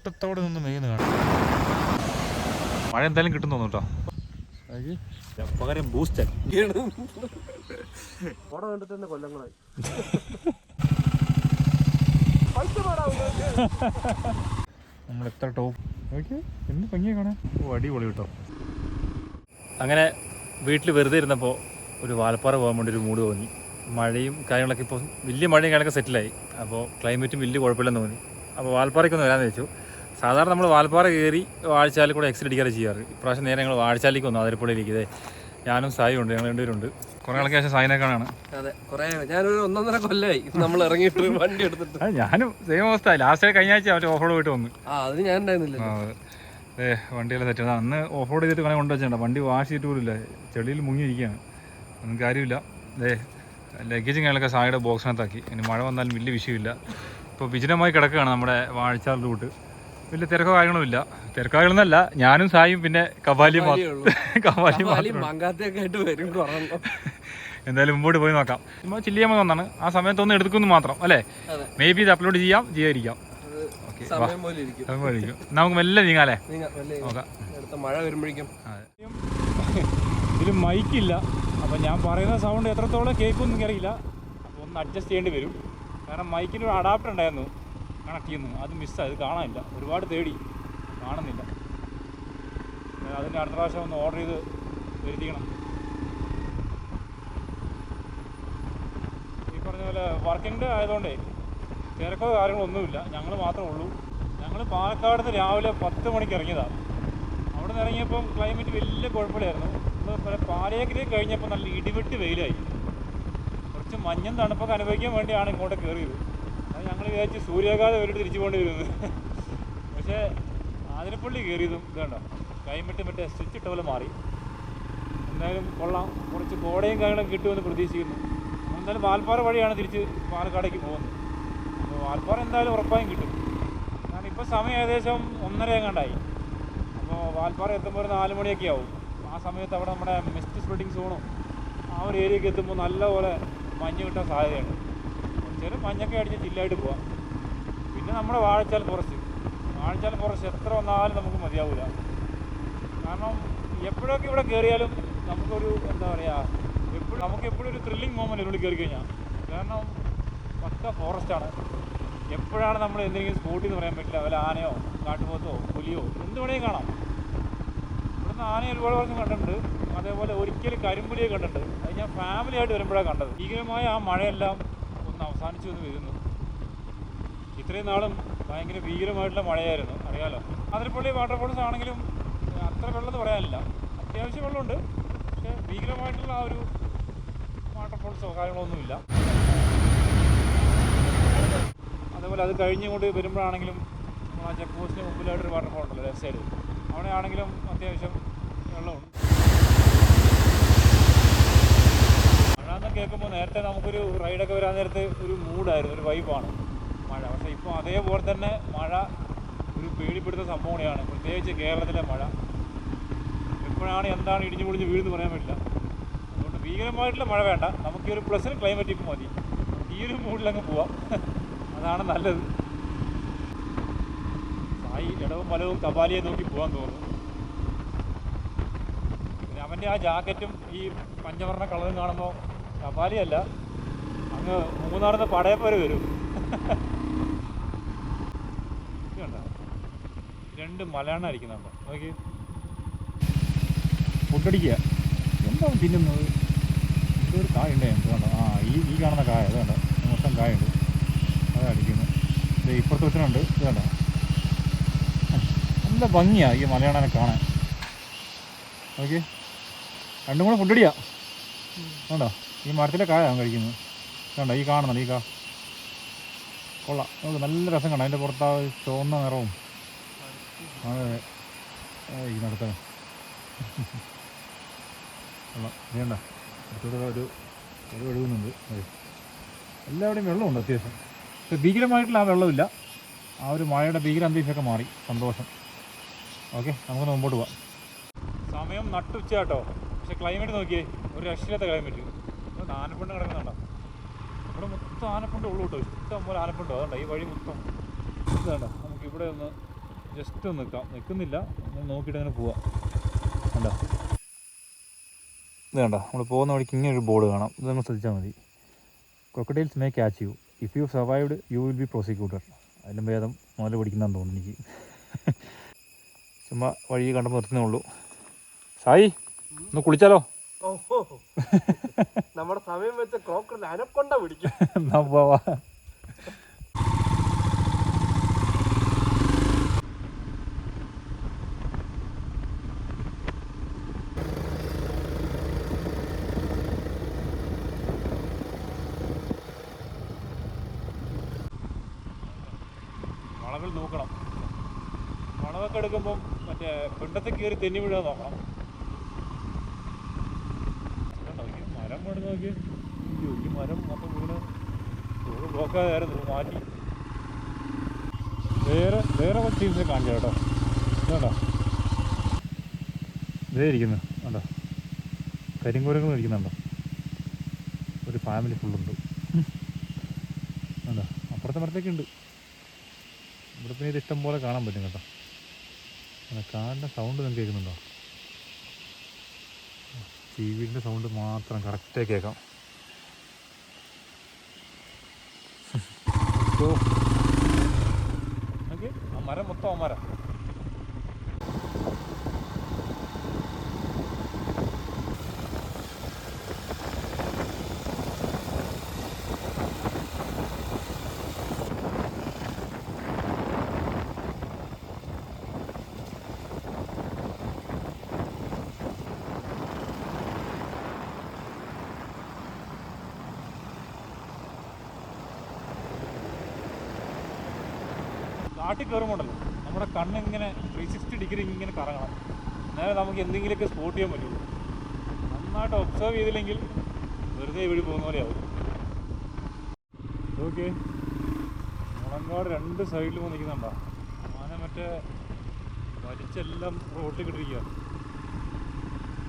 കൂട്ടത്തോടെ നിന്ന് മെയ്യുന്ന കാണാം. മഴ എന്തായാലും കിട്ടും തോന്നുന്നു കേട്ടോ. പകരം ബൂസ്റ്റ് കൊല്ലങ്ങളായി നമ്മൾ എത്ര ടോപ്പ് നോക്കി എന്ത് ഭംഗിയാ കാണാൻ. അടിപൊളി കേട്ടോ. അങ്ങനെ വീട്ടിൽ വെറുതെ ഇരുന്നപ്പോൾ ഒരു വാൽപ്പാറ പോകാൻ വേണ്ടി ഒരു മൂഡ് തോന്നി. മഴയും കാര്യങ്ങളൊക്കെ ഇപ്പോൾ വലിയ മഴയും കാര്യങ്ങളൊക്കെ സെറ്റിലായി. അപ്പോൾ ക്ലൈമറ്റും വലിയ കുഴപ്പമില്ലെന്ന് തോന്നി. അപ്പോൾ വാൽപ്പാറയ്ക്കൊന്ന് വരാമെന്ന് വെച്ചു. സാധാരണ നമ്മൾ വാൽപ്പാറ കയറി വാഴച്ചാലിൽ കൂടെ എക്സിറ്റ് അടിക്കാറ് ചെയ്യാറ്. ഇപ്രാവശ്യം നേരെ ഞങ്ങൾ വാഴച്ചാലിലേക്ക് വന്നു. അതിരപ്പള്ളിയിലേക്ക് ഞാനും സായി ഉണ്ട്, ഞങ്ങൾ രണ്ടുപേരുണ്ട്. കുറേ ആൾക്ക് ശേഷം സായിനെ കാണാണ്. അതെ, ഞാനൊരു 1.5 കൊല്ലമായി നമ്മൾ ഇറങ്ങിയിട്ട് വണ്ടി എടുത്തിട്ട്. ഞാനും സെയിം അവസ്ഥ. ലാസ്റ്റ് കഴിഞ്ഞ ആഴ്ച അവർ ഓഫ് റോഡ് പോയിട്ട് വന്നു. അത് ഞാൻ ഉണ്ടായിരുന്നില്ല. അതെ, വണ്ടിയെല്ലാം സെറ്റ്. അന്ന് ഓഫ് റോഡ് ചെയ്തിട്ട് കണക്ക് കൊണ്ടുവച്ചിട്ടുണ്ട്. വണ്ടി വാഷ് ചെയ്തിട്ട് പോലില്ല, ചെളിയിൽ മുങ്ങിയിരിക്കുകയാണ്. ഒന്നും കാര്യമില്ല. ലഗേജും കാര്യങ്ങളൊക്കെ സായിയുടെ ബോക്സിനകത്താക്കി. ഇനി മഴ വന്നാലും വലിയ വിഷയമില്ല. ഇപ്പോൾ വിജനമായി കിടക്കുകയാണ് നമ്മുടെ വാഴച്ചാൽ റൂട്ട്. വലിയ തിരക്കോ കാര്യങ്ങളുമില്ല. തിരക്കാകളൊന്നല്ല, ഞാനും സായും പിന്നെ കവാലിയും എന്തായാലും മുമ്പോട്ട് പോയി നോക്കാം. ചുമ്മാ ചില്ല് ചെയ്യാൻ വന്നാണ്. ആ സമയത്തൊന്നും എടുക്കുന്നു മാത്രം അല്ലേ. മേ ബി ഇത് അപ്ലോഡ് ചെയ്യാതിരിക്കാം. ഓക്കെ, നമുക്ക് മെല്ലെ നീങ്ങാല്ലേ. നോക്കാം. മഴ വരുമ്പോഴേക്കും ഇതിൽ മൈക്കില്ല. അപ്പം ഞാൻ പറയുന്ന സൗണ്ട് എത്രത്തോളം കേൾക്കുമെന്ന് എനിക്കറിയില്ല. അപ്പോൾ ഒന്ന് അഡ്ജസ്റ്റ് ചെയ്യേണ്ടി വരും. കാരണം മൈക്കിന് ഒരു അഡാപ്റ്റർ ഉണ്ടായിരുന്നു കണക്ട് ചെയ്യുന്നു. അത് മിസ്സായി, അത് കാണാനില്ല. ഒരുപാട് തേടി കാണുന്നില്ല. അതിൻ്റെ അടുത്ത പ്രാവശ്യം ഒന്ന് ഓർഡർ ചെയ്ത് വരുത്തിക്കണം. ഈ പറഞ്ഞ പോലെ വർക്കിംഗ് ഡേ ആയതുകൊണ്ടേ തിരക്കോ കാര്യങ്ങളൊന്നുമില്ല. ഞങ്ങൾ മാത്രമേ ഉള്ളൂ. ഞങ്ങൾ പാലക്കാട് നിന്ന് രാവിലെ 10 മണിക്ക് ഇറങ്ങിയതാണ്. അവിടെ നിന്ന് ഇറങ്ങിയപ്പം ക്ലൈമറ്റ് വലിയ കുഴപ്പമില്ലായിരുന്നു. പാലയേക്കരയിൽ കഴിഞ്ഞപ്പോൾ നല്ല ഇടിവെട്ട് വെയിലായി. കുറച്ച് മഞ്ഞും തണുപ്പൊക്കെ അനുഭവിക്കാൻ വേണ്ടിയാണ് ഇങ്ങോട്ട് കയറിയത്. അത് ഞങ്ങൾ വിചാരിച്ച് സൂര്യാഘാതം വരെ തിരിച്ചു പോകേണ്ടി വരുന്നത്. പക്ഷേ ആതിരപ്പള്ളി കയറിയതും ഇതുണ്ടോ ക്ലൈമറ്റ് മറ്റേ സ്വിച്ച് ഇട്ട പോലെ മാറി. എന്തായാലും കൊള്ളാം. കുറച്ച് കോടയും കാര്യങ്ങളും കിട്ടുമെന്ന് പ്രതീക്ഷിക്കുന്നു. എന്തായാലും വാൽപ്പാറ വഴിയാണ് തിരിച്ച് പാലക്കാടേക്ക് പോകുന്നത്. അപ്പോൾ വാൽപ്പാറ എന്തായാലും ഉറപ്പായും കിട്ടും. കാരണം ഇപ്പോൾ സമയം ഏകദേശം 1:30 എങ്ങാണ്ടായി. അപ്പോൾ വാൽപ്പാറ എത്തുമ്പോൾ ഒരു 4 മണിയൊക്കെ ആവും. ആ സമയത്ത് അവിടെ നമ്മുടെ മിസ്റ്റ് സ്പ്രെഡിങ് സോണും ആ ഒരു ഏരിയയ്ക്ക് എത്തുമ്പോൾ നല്ലപോലെ മഞ്ഞ് കിട്ടാൻ സാധ്യതയുണ്ട്. ചെറിയ മഞ്ഞൊക്കെ അടിച്ച് ചില്ലായിട്ട് പോവാം. പിന്നെ നമ്മുടെ വാഴച്ചാൽ ഫോറസ്റ്റ് എത്ര വന്നാലും നമുക്ക് മതിയാവില്ല. കാരണം എപ്പോഴൊക്കെ ഇവിടെ കയറിയാലും നമുക്കൊരു എന്താ പറയുക, നമുക്ക് എപ്പോഴും ഒരു ത്രില്ലിങ് മൊമെൻ്റ് ഇവിടെ കയറി കഴിഞ്ഞാൽ. കാരണം പക്ക ഫോറസ്റ്റാണ്. എപ്പോഴാണ് നമ്മൾ എന്തെങ്കിലും സ്പോട്ടിൽ എന്ന് പറയാൻ പറ്റില്ല. വല്ല ആനയോ കാട്ടുപോത്തോ പുലിയോ എന്ത് വേണമെങ്കിൽ കാണാം. ഇവിടുന്ന് ആനയെ ഒരുപാട് വർഷം കണ്ടിട്ടുണ്ട്. അതേപോലെ ഒരിക്കലും കരിമ്പുലിയെ കണ്ടിട്ടുണ്ട്. അത് ഞാൻ ഫാമിലിയായിട്ട് വരുമ്പോഴാണ് കണ്ടത്. ഭീകരമായ ആ മഴയെല്ലാം ഒന്ന് അവസാനിച്ചു എന്ന് വരുന്നു. ഇത്രയും നാളും ഭയങ്കര ഭീകരമായിട്ടുള്ള മഴയായിരുന്നു, അറിയാലോ. അതിരപ്പള്ളി വാട്ടർഫോൾസ് ആണെങ്കിലും അത്ര വെള്ളമെന്ന് പറയാനില്ല. അത്യാവശ്യം വെള്ളമുണ്ട്. പക്ഷേ ഭീകരമായിട്ടുള്ള ആ ഒരു വാട്ടർഫോൾസോ കാര്യങ്ങളൊന്നുമില്ല. അതേപോലെ അത് കഴിഞ്ഞുകൊണ്ട് വരുമ്പോഴാണെങ്കിലും നമ്മൾ ആ ചെക്ക് പോസ്റ്റിന് മുമ്പിലായിട്ടൊരു വാട്ടർഫോൾ ഉണ്ടല്ലോ ലെഫ്റ്റ് സൈഡ്. അവിടെ ആണെങ്കിലും അത്യാവശ്യം വെള്ളമുണ്ട്. മഴ എന്ന് കേൾക്കുമ്പോൾ നേരത്തെ നമുക്കൊരു റൈഡൊക്കെ വരാൻ നേരത്തെ ഒരു മൂഡായിരുന്നു, ഒരു വൈബാണ് മഴ. പക്ഷേ ഇപ്പോൾ അതേപോലെ തന്നെ മഴ ഒരു പേടിപ്പെടുത്തുന്ന സംഭവം കൂടിയാണ്. പ്രത്യേകിച്ച് കേരളത്തിലെ മഴ എപ്പോഴാണ് എന്താണ് ഇടിഞ്ഞു പൊളിഞ്ഞ് വീഴുന്ന് പറയാൻ പറ്റില്ല. അതുകൊണ്ട് ഭീകരമായിട്ടുള്ള മഴ വേണ്ട. നമുക്ക് ഈ ഒരു പ്ലസന്റ് ക്ലൈമറ്റ് ഇപ്പോൾ മതി. ഈ ഒരു മൂഡിലങ്ങ് പോവാം, അതാണ് നല്ലത്. സായി ഇടവും വലവും കപാലിയെ നോക്കി പോകാൻ തോന്നുന്നു. പിന്നെ അവൻ്റെ ആ ജാക്കറ്റും ഈ പഞ്ചവർണ്ണ കളറും കാണുമ്പോൾ കപാലിയല്ല, അങ്ങ് മൂന്നാറിന്ന് പടയപ്പേര് വരും. ഇതുണ്ടോ 2 മലയാളം അടിക്കുന്നുണ്ടോ നോക്കി. ഫുഡടിക്കുക എന്താ തിന്നുന്നത്. ഇതൊരു കായ ഉണ്ട് ഞങ്ങൾക്ക് വേണ്ട. ഈ കാണുന്ന കായ അത് വേണ്ട, മൊത്തം കായുണ്ട്, അത് അടിക്കുന്നു. ഇത് ഇപ്പുറത്ത് വെച്ചിട്ടുണ്ട്. ഇത് വേണ്ട, നല്ല ഭംഗിയാണ് ഈ മലയാളനെ കാണാൻ. ഓക്കെ, രണ്ടും കൂടെ ഫുഡടിയാ. വേണ്ടോ ഈ മരത്തിലെ കായാണ് കഴിക്കുന്നത്. വേണ്ട ഈ കാണുന്നുണ്ട് ഈ കാ കൊള്ളാം. നമുക്ക് നല്ല രസം കാണാം. അതിൻ്റെ പുറത്ത് ആ ചുവന്ന നിറവും. അതെ ഈ നടത്ത കൊള്ളാം. വേണ്ട അടുത്തൂടെ ഒരു ഒഴുകുന്നുണ്ട്. അതെ, എല്ലാവിടെയും വെള്ളമുണ്ട് അത്യാവശ്യം. പക്ഷേ ഭീകരമായിട്ടുള്ള ആ വെള്ളമില്ല. ആ ഒരു മഴയുടെ ഭീകര അന്തരീക്ഷമൊക്കെ മാറി. സന്തോഷം. ഓക്കെ, നമുക്കൊന്ന് മുമ്പോട്ട് പോവാം. സമയം നട്ടുച്ച കേട്ടോ. പക്ഷെ ക്ലൈമറ്റ് നോക്കിയേ, ഒരു രക്ഷയില്ലാത്ത ക്ലൈമറ്റ്. ആനപ്പിണ്ട് കിടക്കുന്നുണ്ടോ? ഇവിടെ മൊത്തം ആനപ്പിണ്ട് ഉള്ളൂ കേട്ടോ. ഇഷ്ടം പോലെ ആനപ്പിണ്ടോ. അതുകൊണ്ടോ ഈ വഴി മൊത്തം ഇതുണ്ടോ. നമുക്കിവിടെ ഒന്ന് ജസ്റ്റ് ഒന്ന് നിൽക്കുന്നില്ല, നോക്കിയിട്ട് അങ്ങനെ പോവാം. കണ്ടോ, ഇത് കണ്ടോ, നമ്മൾ പോകുന്ന വഴിക്ക് ഇങ്ങനെ ഒരു ബോർഡ് കാണാം. ഇത് നമ്മൾ ശ്രദ്ധിച്ചാൽ മതി. Crocodiles may catch you if you survived you will be prosecutor. അതിലും ഭേദം മുതൽ പിടിക്കുന്നതെന്ന് തോന്നുന്നു എനിക്ക്. ചുമ്മാ വഴി കണ്ടപ്പോൾ നിർത്തുന്നേ ഉള്ളൂ. സായി, ഒന്ന് കുളിച്ചാലോ? നമ്മുടെ സമയം വെച്ച ക്രോക്കറിൽ അനക്കൊണ്ട പിടിക്കും. എന്നാ പോവാ. വളകൾ നോക്കണം. വളമൊക്കെ എടുക്കുമ്പം മറ്റേ പിണ്ടത്തിൽ കയറി തെന്നി വീഴാൻ നോക്കണം. മരം കൊണ്ട് നോക്കി, ഈ മരം മൊത്തം വീണ് റോഡ് ബ്ലോക്കാതായിരുന്നു, മാറ്റി. വേറെ കുറച്ച് ടീംസിനെ കാണിച്ചു കേട്ടോ. ഇതുണ്ടോ, ഇതേ ഇരിക്കുന്നു കണ്ടോ, കരിങ്കുരങ്ങൾ ഇരിക്കുന്നുണ്ടോ, ഒരു ഫാമിലി ഫുള്ളുണ്ട്. കണ്ടോ, അപ്പുറത്തെ മരത്തേക്ക് ഉണ്ട്. ഇവിടെ പിന്നെ ഇത് ഇഷ്ടം പോലെ കാണാൻ പറ്റും കേട്ടോ. കാടിൻ്റെ സൗണ്ട് നിങ്ങൾക്ക് കേൾക്കുന്നുണ്ടോ? ചീവീടിൻ്റെ സൗണ്ട് മാത്രം കറക്റ്റായി കേൾക്കാം. ഓക്കെ, ആ മരം മൊത്തം ആ മരം. കാട്ടിൽ കയറുമ്പോണ്ടല്ലോ നമ്മുടെ കണ്ണിങ്ങനെ 360 ഡിഗ്രി ഇങ്ങനെ കറങ്ങണം. എന്നാലേ നമുക്ക് എന്തെങ്കിലുമൊക്കെ സ്പോട്ട് ചെയ്യാൻ പറ്റുള്ളൂ. നന്നായിട്ട് ഒബ്സർവ് ചെയ്തില്ലെങ്കിൽ വെറുതെ വഴി പോകുന്ന പോലെയാവും. ഓക്കെ, മുളങ്കാട് രണ്ട് സൈഡിലും നിൽക്കുന്നുണ്ടോ? ആന മറ്റേ വലിച്ചെല്ലാം റോട്ടിൽ കിട്ടിരിക്കുക.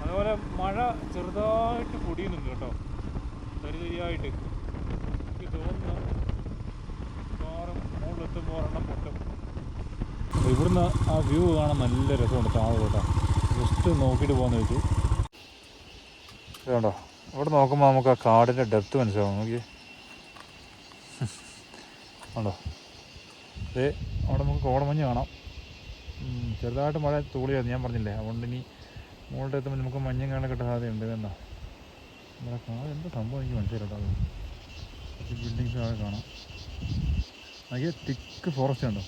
അതുപോലെ മഴ ചെറുതായിട്ട് പൊടിയുന്നുണ്ട് കേട്ടോ, തരിതരിയായിട്ട്. എനിക്ക് തോന്നുന്നു മുകളിലെത്തുമ്പോൾ ഒരെണ്ണം പൊട്ടും. ഇവിടുന്ന് ആ വ്യൂ കാണാൻ നല്ല രസമുണ്ട് താഴെ കേട്ടോ. ജസ്റ്റ് നോക്കിയിട്ട് പോകുന്ന വെച്ചു കേട്ടോ. ഇവിടെ നോക്കുമ്പോൾ നമുക്ക് ആ കാടിൻ്റെ ഡെപ്ത് മനസ്സിലാവും. നോക്കി ഉണ്ടോ, അതേ അവിടെ നമുക്ക് കോടമഞ്ഞ് കാണാം. ചെറുതായിട്ട് മഴ തൂളിയായിരുന്നു, ഞാൻ പറഞ്ഞില്ലേ. അതുകൊണ്ട് ഇനി മുകളിൽ എത്തുമ്പോൾ നമുക്ക് മഞ്ഞും കാണാൻ കിട്ടാൻ സാധ്യതയുണ്ട്. എന്താ നമ്മുടെ കാട് എന്താ സംഭവം എനിക്ക് മനസ്സിലായിട്ടോ. കുറച്ച് ബിൽഡിങ്സ് താഴെ കാണാം. അതൊക്കെ തിക്ക് ഫോറസ്റ്റ് ഉണ്ടോ.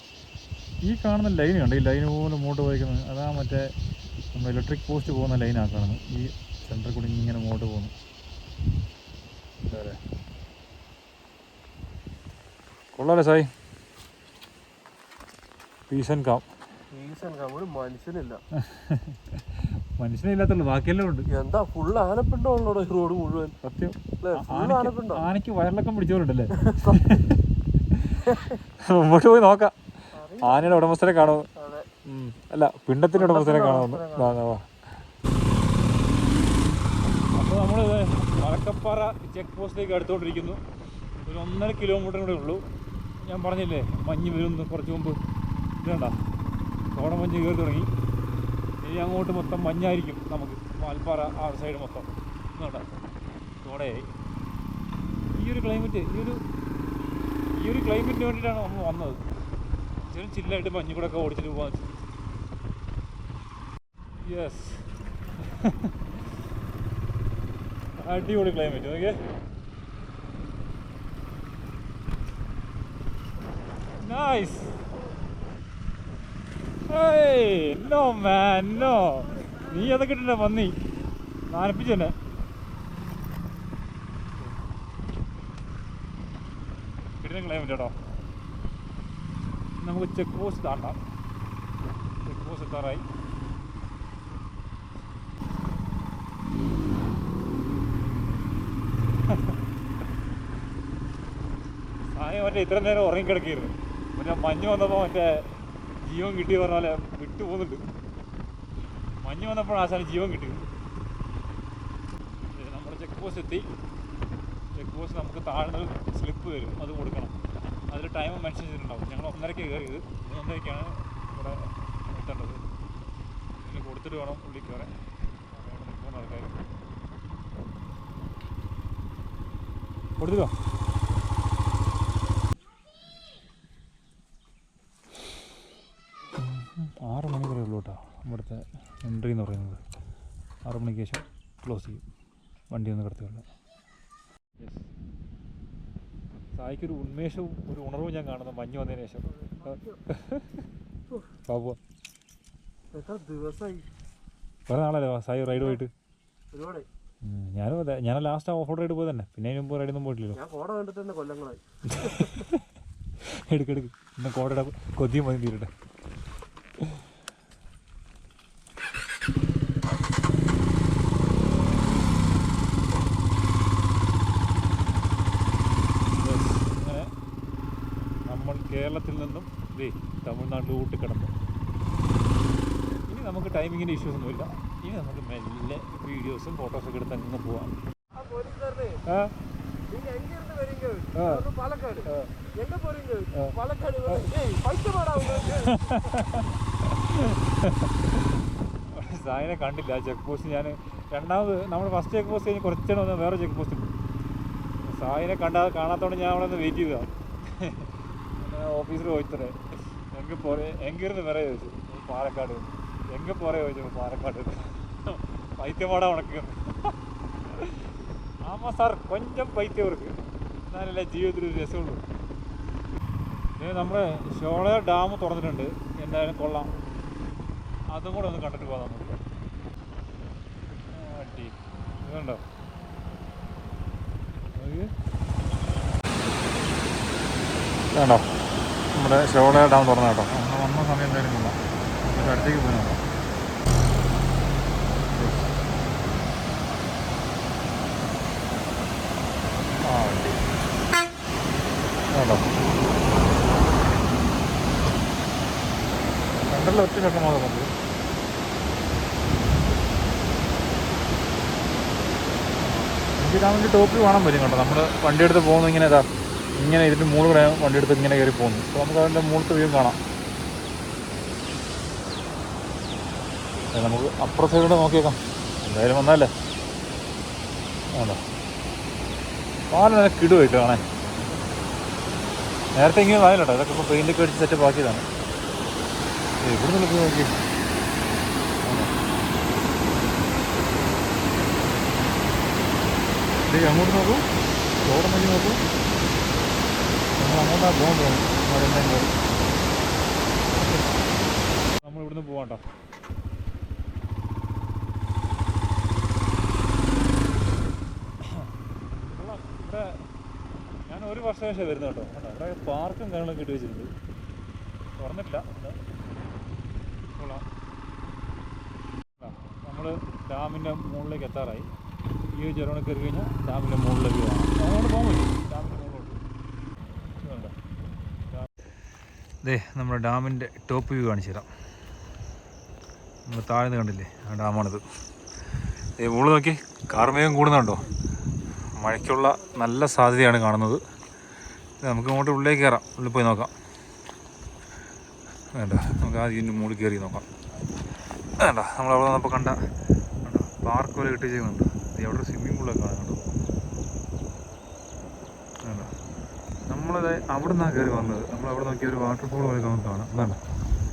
ഈ കാണുന്ന ലൈൻ കണ്ടോ, ഈ ലൈൻ പോലെ മുമ്പോട്ട് പോയിരിക്കുന്നത് അതാ മറ്റേ നമ്മൾ ഇലക്ട്രിക് പോസ്റ്റ് പോകുന്ന ലൈനാണ് കാണുന്നത്. ഈ സെൻറ്ററിൽ കൂടി ഇങ്ങനെ മുമ്പോട്ട് പോകുന്നു. അതെ, കൊള്ളാലേ സായി. Peace and calm. ഒരു മനുഷ്യനില്ല. മനുഷ്യനില്ലാത്തുള്ളൂ, ബാക്കിയെല്ലാം ഉണ്ട്. എന്താ ഫുൾ ആനപ്പിണ്ടോ ഉള്ളോ ഈ റോഡ് മുഴുവൻ? സത്യം, ആനയ്ക്ക് വയറിളക്കം പിടിച്ചോണ്ടല്ലേ. മുമ്പോട്ട് പോയി നോക്കാം, ആനയുടെ ഉടമസ്ഥരെ കാണുമോ. അല്ല, പിണ്ടത്തിൻ്റെ ഉടമസ്ഥരെ കാണുമെന്ന്. അപ്പോൾ നമ്മൾ മലക്കപ്പാറ ചെക്ക് പോസ്റ്റിലേക്ക് അടുത്തുകൊണ്ടിരിക്കുന്നു. ഒരു 1.5 കിലോമീറ്റർ കൂടെ ഉള്ളൂ. ഞാൻ പറഞ്ഞില്ലേ മഞ്ഞ് വരുന്നു കുറച്ച് മുമ്പ്. ഇതുണ്ട, കോടമഞ്ഞ് കയറി തുടങ്ങി. ഇനി അങ്ങോട്ട് മൊത്തം മഞ്ഞായിരിക്കും നമുക്ക്. വാൽപ്പാറ ആ സൈഡ് മൊത്തം ഇതുണ്ട, കോടയായി. ഈ ഒരു ക്ലൈമറ്റിന് വേണ്ടിയിട്ടാണ് നമ്മൾ വന്നത്. ചെറിയ ചില്ലായിട്ട് മഞ്ഞ് കൂടെ ഒക്കെ ഓടിച്ചിട്ട് പോകാൻ. യെസ്, അടിപൊളി climate. Okay, nice. No man no, നീ അതൊക്കെ ഇട്ടില്ല പന്നി, നനപ്പിച്ചു തന്നെ. കിട്ടുന്ന ക്ലൈമറ്റ് കേട്ടോ. നമുക്ക് ചെക്ക് പോസ്റ്റ് താണ്ടാം. ചെക്ക് പോസ്റ്റ് എത്താറായി. സായം മറ്റേ ഇത്ര നേരം ഉറങ്ങിക്കിടക്കിയിരുന്നു. മറ്റേ മഞ്ഞ് വന്നപ്പോൾ മറ്റേ ജീവൻ കിട്ടി പറഞ്ഞ പോലെ വിട്ടു പോകുന്നുണ്ട്. മഞ്ഞ് വന്നപ്പോൾ ആശാന് ജീവൻ കിട്ടി. നമ്മുടെ ചെക്ക് പോസ്റ്റ് എത്തി. ചെക്ക് പോസ്റ്റ് നമുക്ക് താഴ്ന്ന സ്ലിപ്പ് വരും, അത് കൊടുക്കണം. അതിൽ ടൈം മെൻഷൻ ചെയ്തിട്ടുണ്ടാവും. ഞങ്ങൾ 1:30ക്ക് കയറിയത്, 3:30ക്കാണ് ഇവിടെ അവിടെ എത്തേണ്ടത്. ഇതിന് കൊടുത്തിട്ട് വേണം ഉള്ളിൽ കയറാൻ. അവിടെ നിൽക്കുന്ന ആൾക്കാർ കൊടുത്തിട്ടോ. 6 മണി വരെ ഉള്ളൂ കേട്ടോ ഇവിടുത്തെ എൻട്രി എന്ന് പറയുന്നത്. 6 മണിക്ക് ശേഷം ക്ലോസ് ചെയ്യും, വണ്ടി ഒന്ന് കിടത്തുകയുള്ളൂ. യെസ്, സായിക്കൊരു ഉന്മേഷവും ഒരു ഉണർവും ഞാൻ കാണുന്നു മഞ്ഞ് വന്നതിന് ശേഷം. ബാബു കുറേ നാളല്ലേ സായി റൈഡ് പോയിട്ട്? ഞാനും അതെ, ഞാൻ ലാസ്റ്റ് ഓഫ് റോഡ് റൈഡ് പോയത് തന്നെ, പിന്നെ അതിന് മുമ്പ് റൈഡൊന്നും പോയിട്ടില്ലല്ലോ. എടുക്കെടുക്ക്, പിന്നെ കോടയുടെ കൊതിയും മതി തീരട്ടെ. അങ്ങനെ നമ്മൾ കേരളത്തിൽ നിന്നും തമിഴ്നാട്ടിലോട്ട് കിടന്നു. ഇനി നമുക്ക് ടൈമിങ്ങിൻ്റെ ഇഷ്യൂസ് ഒന്നുമില്ല. ഇനി നമുക്ക് മെല്ലെ വീഡിയോസും ഫോട്ടോസൊക്കെ എടുത്ത് അങ്ങ് പോവാം. സായിനെ കണ്ടില്ല ചെക്ക് പോസ്റ്റ്. ഞാൻ രണ്ടാമത് നമ്മൾ ഫസ്റ്റ് ചെക്ക് പോസ്റ്റ് കഴിഞ്ഞ് കുറച്ചേരം വന്ന് വേറെ ചെക്ക് പോസ്റ്റ് ഉണ്ട്. സായിനെ കാണാത്തോണ്ട് ഞാൻ അവിടെ നിന്ന് വെയിറ്റ് ചെയ്തതാണ്. ഓഫീസിൽ ചോദിച്ചത് എങ്കിരുന്ന് വേറെ ചോദിച്ചു പാലക്കാട്, എங்கே പോറേ ചോദിച്ചു പാലക്കാട്. പൈത്യപാടാ ഉണക്കുന്നു. ആമാ സാർ കൊഞ്ചം പൈത്യം ഇവർക്ക്, എന്നാലല്ലേ ജീവിതത്തിലൊരു രസമുള്ളൂ. നമ്മുടെ ഷോളയാർ ഡാം തുറന്നിട്ടുണ്ട്, എന്തായാലും കൊള്ളാം. അതും കൂടെ ഒന്ന് കണ്ടിട്ട് പോകാം നമുക്ക്. ഇതുണ്ടോ വേണ്ടോ നമ്മുടെ ഷോളയാർ ഡാം തുറന്ന കേട്ടോ. നമ്മൾ വന്ന സമയം എന്തായാലും കൊള്ളാം. നമുക്ക് അടുത്തേക്ക് പോകാം. കണ്ടല്ലോ ഒറ്റ ചക്കമാതെ കൊണ്ട്. എനിക്ക് ഡാമിൻ്റെ ടോപ്പിൽ വേണം വരും കേട്ടോ. നമ്മൾ വണ്ടി എടുത്ത് പോകുന്നത് ഇങ്ങനെ ഇതിൻ്റെ മുകളിൽ കൂടെ വണ്ടി എടുത്ത് ഇങ്ങനെ കയറി പോകുന്നു. അപ്പോൾ നമുക്ക് അതിൻ്റെ മുകളിലത്തെ വ്യൂ കാണാം. നമുക്ക് അപ്പുറ സൈഡിലൂടെ നോക്കിയേക്കാം. എന്തായാലും വന്നല്ലേ. ആണോ പാലം നല്ല കിടുവായിട്ട് കാണാൻ. നേരത്തെ ഇങ്ങനെ വായല്ലോ കേട്ടോ. ഇതൊക്കെ ഇപ്പോൾ പെയിൻ്റൊക്കെ അടിച്ച് സെറ്റപ്പ് ആക്കിയതാണ്. ഇവിടെ നിന്ന് നോക്കി അങ്ങോട്ട് നോക്കൂ, റോഡ് നോക്കി നോക്കൂ. നമ്മൾ അങ്ങോട്ടാ പോകാൻ തോന്നും. നമ്മൾ ഇവിടുന്ന് പോവാട്ടോ. ഇവിടെ ഞാൻ ഒരു വർഷം ശേഷം വരുന്നത് കേട്ടോ. ഇവിടെ പാർക്കും കാര്യങ്ങളൊക്കെ ഇട്ട് വെച്ചിട്ടുണ്ട്, തുറന്നിട്ടില്ല. നമ്മൾ ഡാമിൻ്റെ മുകളിലേക്ക് എത്താറായി. ഈ ചെറുവണ കയറി കഴിഞ്ഞാൽ ഡാമിൻ്റെ മുകളിലേക്ക് പോകാം. അങ്ങോട്ട് പോകാൻ പറ്റും ഡാമിൻ്റെ മുകളിലോട്ട്. അതെ, നമ്മുടെ ഡാമിൻ്റെ ടോപ്പ് വ്യൂ കാണിച്ചു തരാം. നമ്മൾ താഴ്ന്ന് കണ്ടില്ലേ, ആ ഡാമാണിത്. മുകളിൽ നോക്കി കാർമേഘം കൂടുന്നുണ്ടോ. മഴയ്ക്കുള്ള നല്ല സാധ്യതയാണ് കാണുന്നത്. നമുക്ക് അങ്ങോട്ട് ഉള്ളിലേക്ക് കയറാം, ഉള്ളിൽ പോയി നോക്കാം. വേണ്ട, നമുക്ക് ആദ്യം ഇതിൻ്റെ മുകളിൽ കയറി നോക്കാം. വേണ്ട, നമ്മളവിടെ വന്നപ്പോൾ കണ്ട പാർക്ക് പോലെ കിട്ടി ചെയ്യുന്നുണ്ട്. അവിടെ ഒരു സ്വിമ്മിംഗ് പൂളൊക്കെ കാണാം കേട്ടോ. വേണ്ട, നമ്മളത് അവിടെ നിന്നാണ് കയറി വന്നത്. നമ്മളവിടെ നോക്കിയ ഒരു വാട്ടർഫോൾ പോലെ നമുക്ക് കാണാം. വേണ്ട,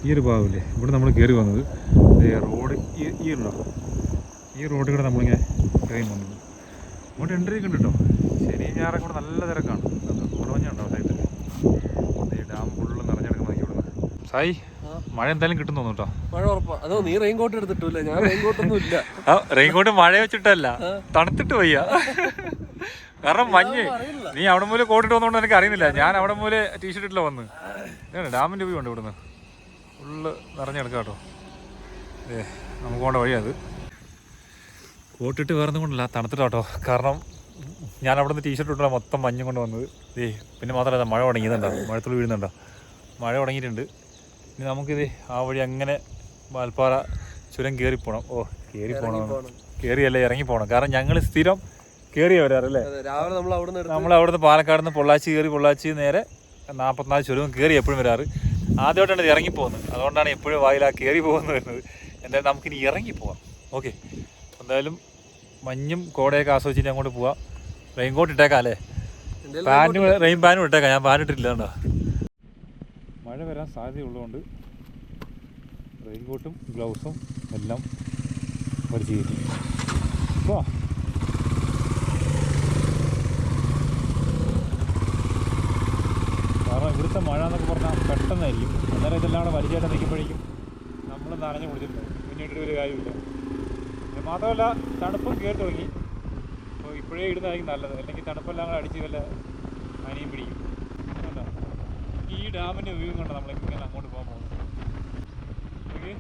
ഈ ഒരു ഭാഗമില്ലേ ഇവിടെ നമ്മൾ കയറി വന്നത്. റോഡ് ഈ റോഡിൽ കൂടെ നമ്മളിങ്ങനെ കയറി വന്നത്. അങ്ങോട്ട് എൻട്രി ഒക്കെ ഉണ്ട് കേട്ടോ. ശനി ഞായറും കൂടെ നല്ല തിരക്കാണ്. കുടവഞ്ഞുണ്ടാവും സൈഡിൽ. ഡാം ഫുള്ള് നിറഞ്ഞെടുക്കുന്ന നോക്കി ഇവിടുന്ന്. സായി, മഴ എന്തായാലും കിട്ടും തോന്നുന്നു കേട്ടോ. മഴ ഉറപ്പാ. അതോ നീ റെയിൻകോട്ട് എടുത്തിട്ടില്ല? ഞാൻ റെയിൻകോട്ടൊന്നും ഇല്ല. റെയിൻകോട്ട് മഴ വെച്ചിട്ടല്ല, തണുത്തിട്ട് വയ്യ. കാരണം മഞ്ഞ്. നീ അവിടെ മൂലം കോട്ടിട്ട് വന്നോണ്ട് എനിക്ക് അറിയുന്നില്ല. ഞാൻ അവിടെ മൂലം ടീഷർട്ട് ഇട്ടില്ല വന്ന്. ഡാമിൻ്റെ വ്യൂ ഉണ്ട് ഇവിടുന്ന്, ഫുള്ള് നിറഞ്ഞെടുക്കാം കേട്ടോ. നമുക്ക് പോകേണ്ട വഴിയാ അത്. കോട്ടിട്ട് വേറൊന്നും കൊണ്ടല്ല, തണുത്തിട്ട് കേട്ടോ. കാരണം ഞാൻ അവിടെ നിന്ന് ടീഷർട്ട് ഇട്ടാൽ മൊത്തം മഞ്ഞും കൊണ്ട് വന്നത്. പിന്നെ മാത്രമല്ല മഴ തുടങ്ങിയതുണ്ടോ, മഴത്തുള്ളി വീഴുന്നുണ്ടോ, മഴ തുടങ്ങിയിട്ടുണ്ട്. ഇനി നമുക്കിത് ആ വഴി അങ്ങനെ വാൽപ്പാറ ചുരം കയറിപ്പോണം. കയറിയല്ലേ ഇറങ്ങിപ്പോണം. കാരണം ഞങ്ങൾ സ്ഥിരം കയറിയ വരാറല്ലേ. രാവിലെ നമ്മൾ അവിടുന്ന് പാലക്കാട് നിന്ന് പൊള്ളാച്ചി കയറി, പൊള്ളാച്ചി നേരെ 44 ചുരവും കയറി എപ്പോഴും വരാറ്. ആദ്യമായിട്ടാണ് ഇത് ഇറങ്ങിപ്പോകുന്നത്. അതുകൊണ്ടാണ് എപ്പോഴും വായിലാ കയറി പോകുന്നത് വരുന്നത്. എന്തായാലും നമുക്കിനി ഇറങ്ങിപ്പോവാം. ഓക്കെ, എന്തായാലും മഞ്ഞും കോടയൊക്കെ ആസ്വദിച്ചിട്ട് അങ്ങോട്ട് പോവാം. റെയിൻകോട്ട് ഇട്ടേക്കാം അല്ലേ? റെയിൻ പാനും ഇട്ടേക്കാം. ഞാൻ പാൻ ഇട്ടിട്ടില്ല കേട്ടോ. മഴ വരാൻ സാധ്യതയുള്ളതുകൊണ്ട് റെയിൻകോട്ടും ഗ്ലൗസും എല്ലാം വലിച്ചു കയറ്റി. അപ്പോൾ കാരണം ഇവിടുത്തെ മഴ എന്നൊക്കെ പറഞ്ഞാൽ പെട്ടെന്നായിരിക്കും. അന്നേരം ഇതെല്ലാം കൂടെ വലിച്ചേട്ടൻ നിൽക്കുമ്പോഴേക്കും നമ്മൾ നനഞ്ഞു കുടിച്ചിട്ടുണ്ടാവും. പിന്നീട് ഒരു കാര്യമില്ല. മാത്രമല്ല തണുപ്പും കയറി തുടങ്ങി. അപ്പോൾ ഇപ്പോഴേ ഇടുന്നതായിരിക്കും നല്ലത്. അല്ലെങ്കിൽ തണുപ്പെല്ലാം കൂടെ അടിച്ച് വല്ല പനിയും പിടിക്കും. കണ്ടോ, ഈ ഡാമിൻ്റെ വ്യൂ കണ്ടോ നമ്മളിങ്ങനെ അങ്ങോട്ട് പോകാൻ പോകുന്നത്. ഓക്കെ,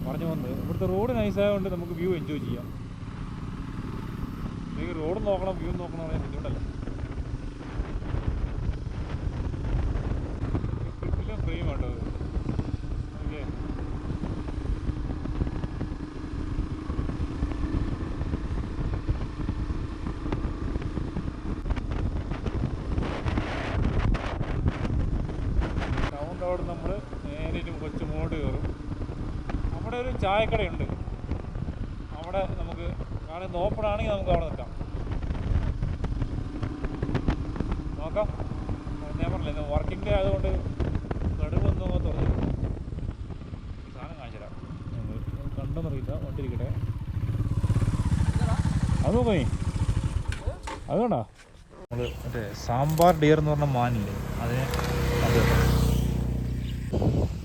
പറഞ്ഞു വന്നത് ഇവിടുത്തെ റോഡ് നൈസായതുകൊണ്ട് നമുക്ക് വ്യൂ എൻജോയ് ചെയ്യാം. അല്ലെങ്കിൽ റോഡ് നോക്കണം വ്യൂ നോക്കണം പറയാൻ ബുദ്ധിമുട്ടല്ല. ഫ്രെയിം ആട്ടോ അത്. ഓക്കെ, ടൗണിൻ്റെ അവിടെ നമ്മൾ നേരിട്ട് കൊച്ചു മോഡ് കയറും. അവിടെ ഒരു ചായക്കടയുണ്ട്. അവിടെ നമുക്ക് കാണുന്ന ഓപ്പൺ ആണെങ്കിൽ നമുക്ക് അവിടെ നിൽക്കാം. നോക്കാം. ഞാൻ പറഞ്ഞില്ല വർക്കിംഗ് ഡേ ആയതുകൊണ്ട് കടുവൊന്നും തുറന്നില്ല. സാധനം കാണിച്ചു തരാം. കണ്ടെന്നറിയില്ല, വണ്ടിരിക്കട്ടെ. അത് നോക്കേ, അതുകൊണ്ടാ നമ്മൾ മറ്റേ സാമ്പാർ ഡിയർ എന്ന് പറഞ്ഞ മാനില്ലേ, അതിനെ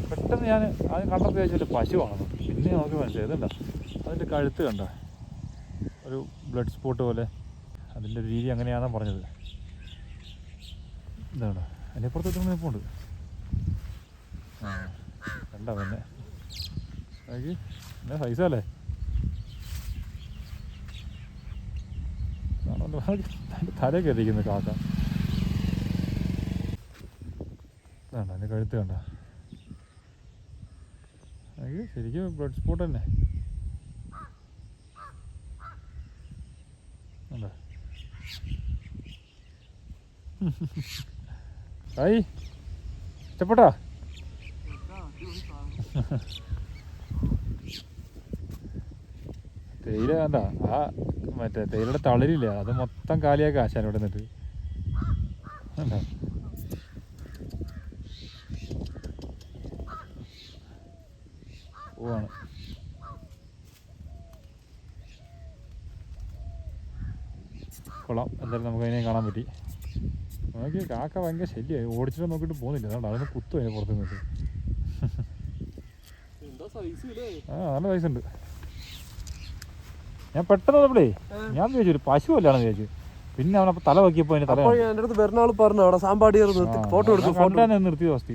പെട്ടെന്ന് ഞാൻ ആദ്യം കണ്ടപ്പോൾ ചോദിച്ചാൽ പശുവാണെന്ന്. പിന്നെ നോക്കി മനസ്സിലായി ഇതുണ്ടോ അതിൻ്റെ കഴുത്ത് കണ്ട ഒരു ബ്ലഡ് സ്പോട്ട് പോലെ. അതിൻ്റെ ഒരു രീതി അങ്ങനെയാണെന്നാണ് പറഞ്ഞത്. ഇതാണ് അതിൻ്റെ പുറത്ത് നിൽപ്പുണ്ട്. ആ കണ്ട പിന്നെ എന്നാ സൈസല്ലേ. അതിൻ്റെ തലയൊക്കെ എത്തിക്കുന്നത് കാക്ക. ഇതാണ് അതിൻ്റെ കഴുത്ത് കണ്ട. ശരിക്കും ബ്ലഡ് സ്പോട്ട് തന്നെ. ഹായ്, ഇഷ്ടപ്പെട്ടോ? തേയില കണ്ട ആ മറ്റേ തേയിലയുടെ തളിരില്ല, അത് മൊത്തം കാലിയാക്കി ആശാൻ ഇവിടെ നിന്നിട്ട്. കണ്ടോ പോവാണ്. കൊള്ളാം, എന്തായാലും നമുക്ക് അതിനെ കാണാൻ പറ്റി. നോക്കി കാക്ക ഭയങ്കര ശല്യമായി. ഓടിച്ചിട്ട് നോക്കിയിട്ട് പോകുന്നില്ല. അതുകൊണ്ട് അതൊന്ന് കുത്തു അതിന് പുറത്ത് നിന്നിട്ട്. ആ നല്ല സൈസുണ്ട്. ഞാൻ പെട്ടെന്ന് നമ്മളേ ഞാൻ വിചാരിച്ചു ഒരു പശു അല്ലാണെന്ന് വിചാരിച്ചു. പിന്നെ അവനപ്പോൾ തല വയ്ക്കിയപ്പോൾ അതിന് തല പറഞ്ഞു അവിടെ സാമ്പാടി ഫോട്ടോ എടുത്ത് നിർത്തിയ അവസ്ഥ.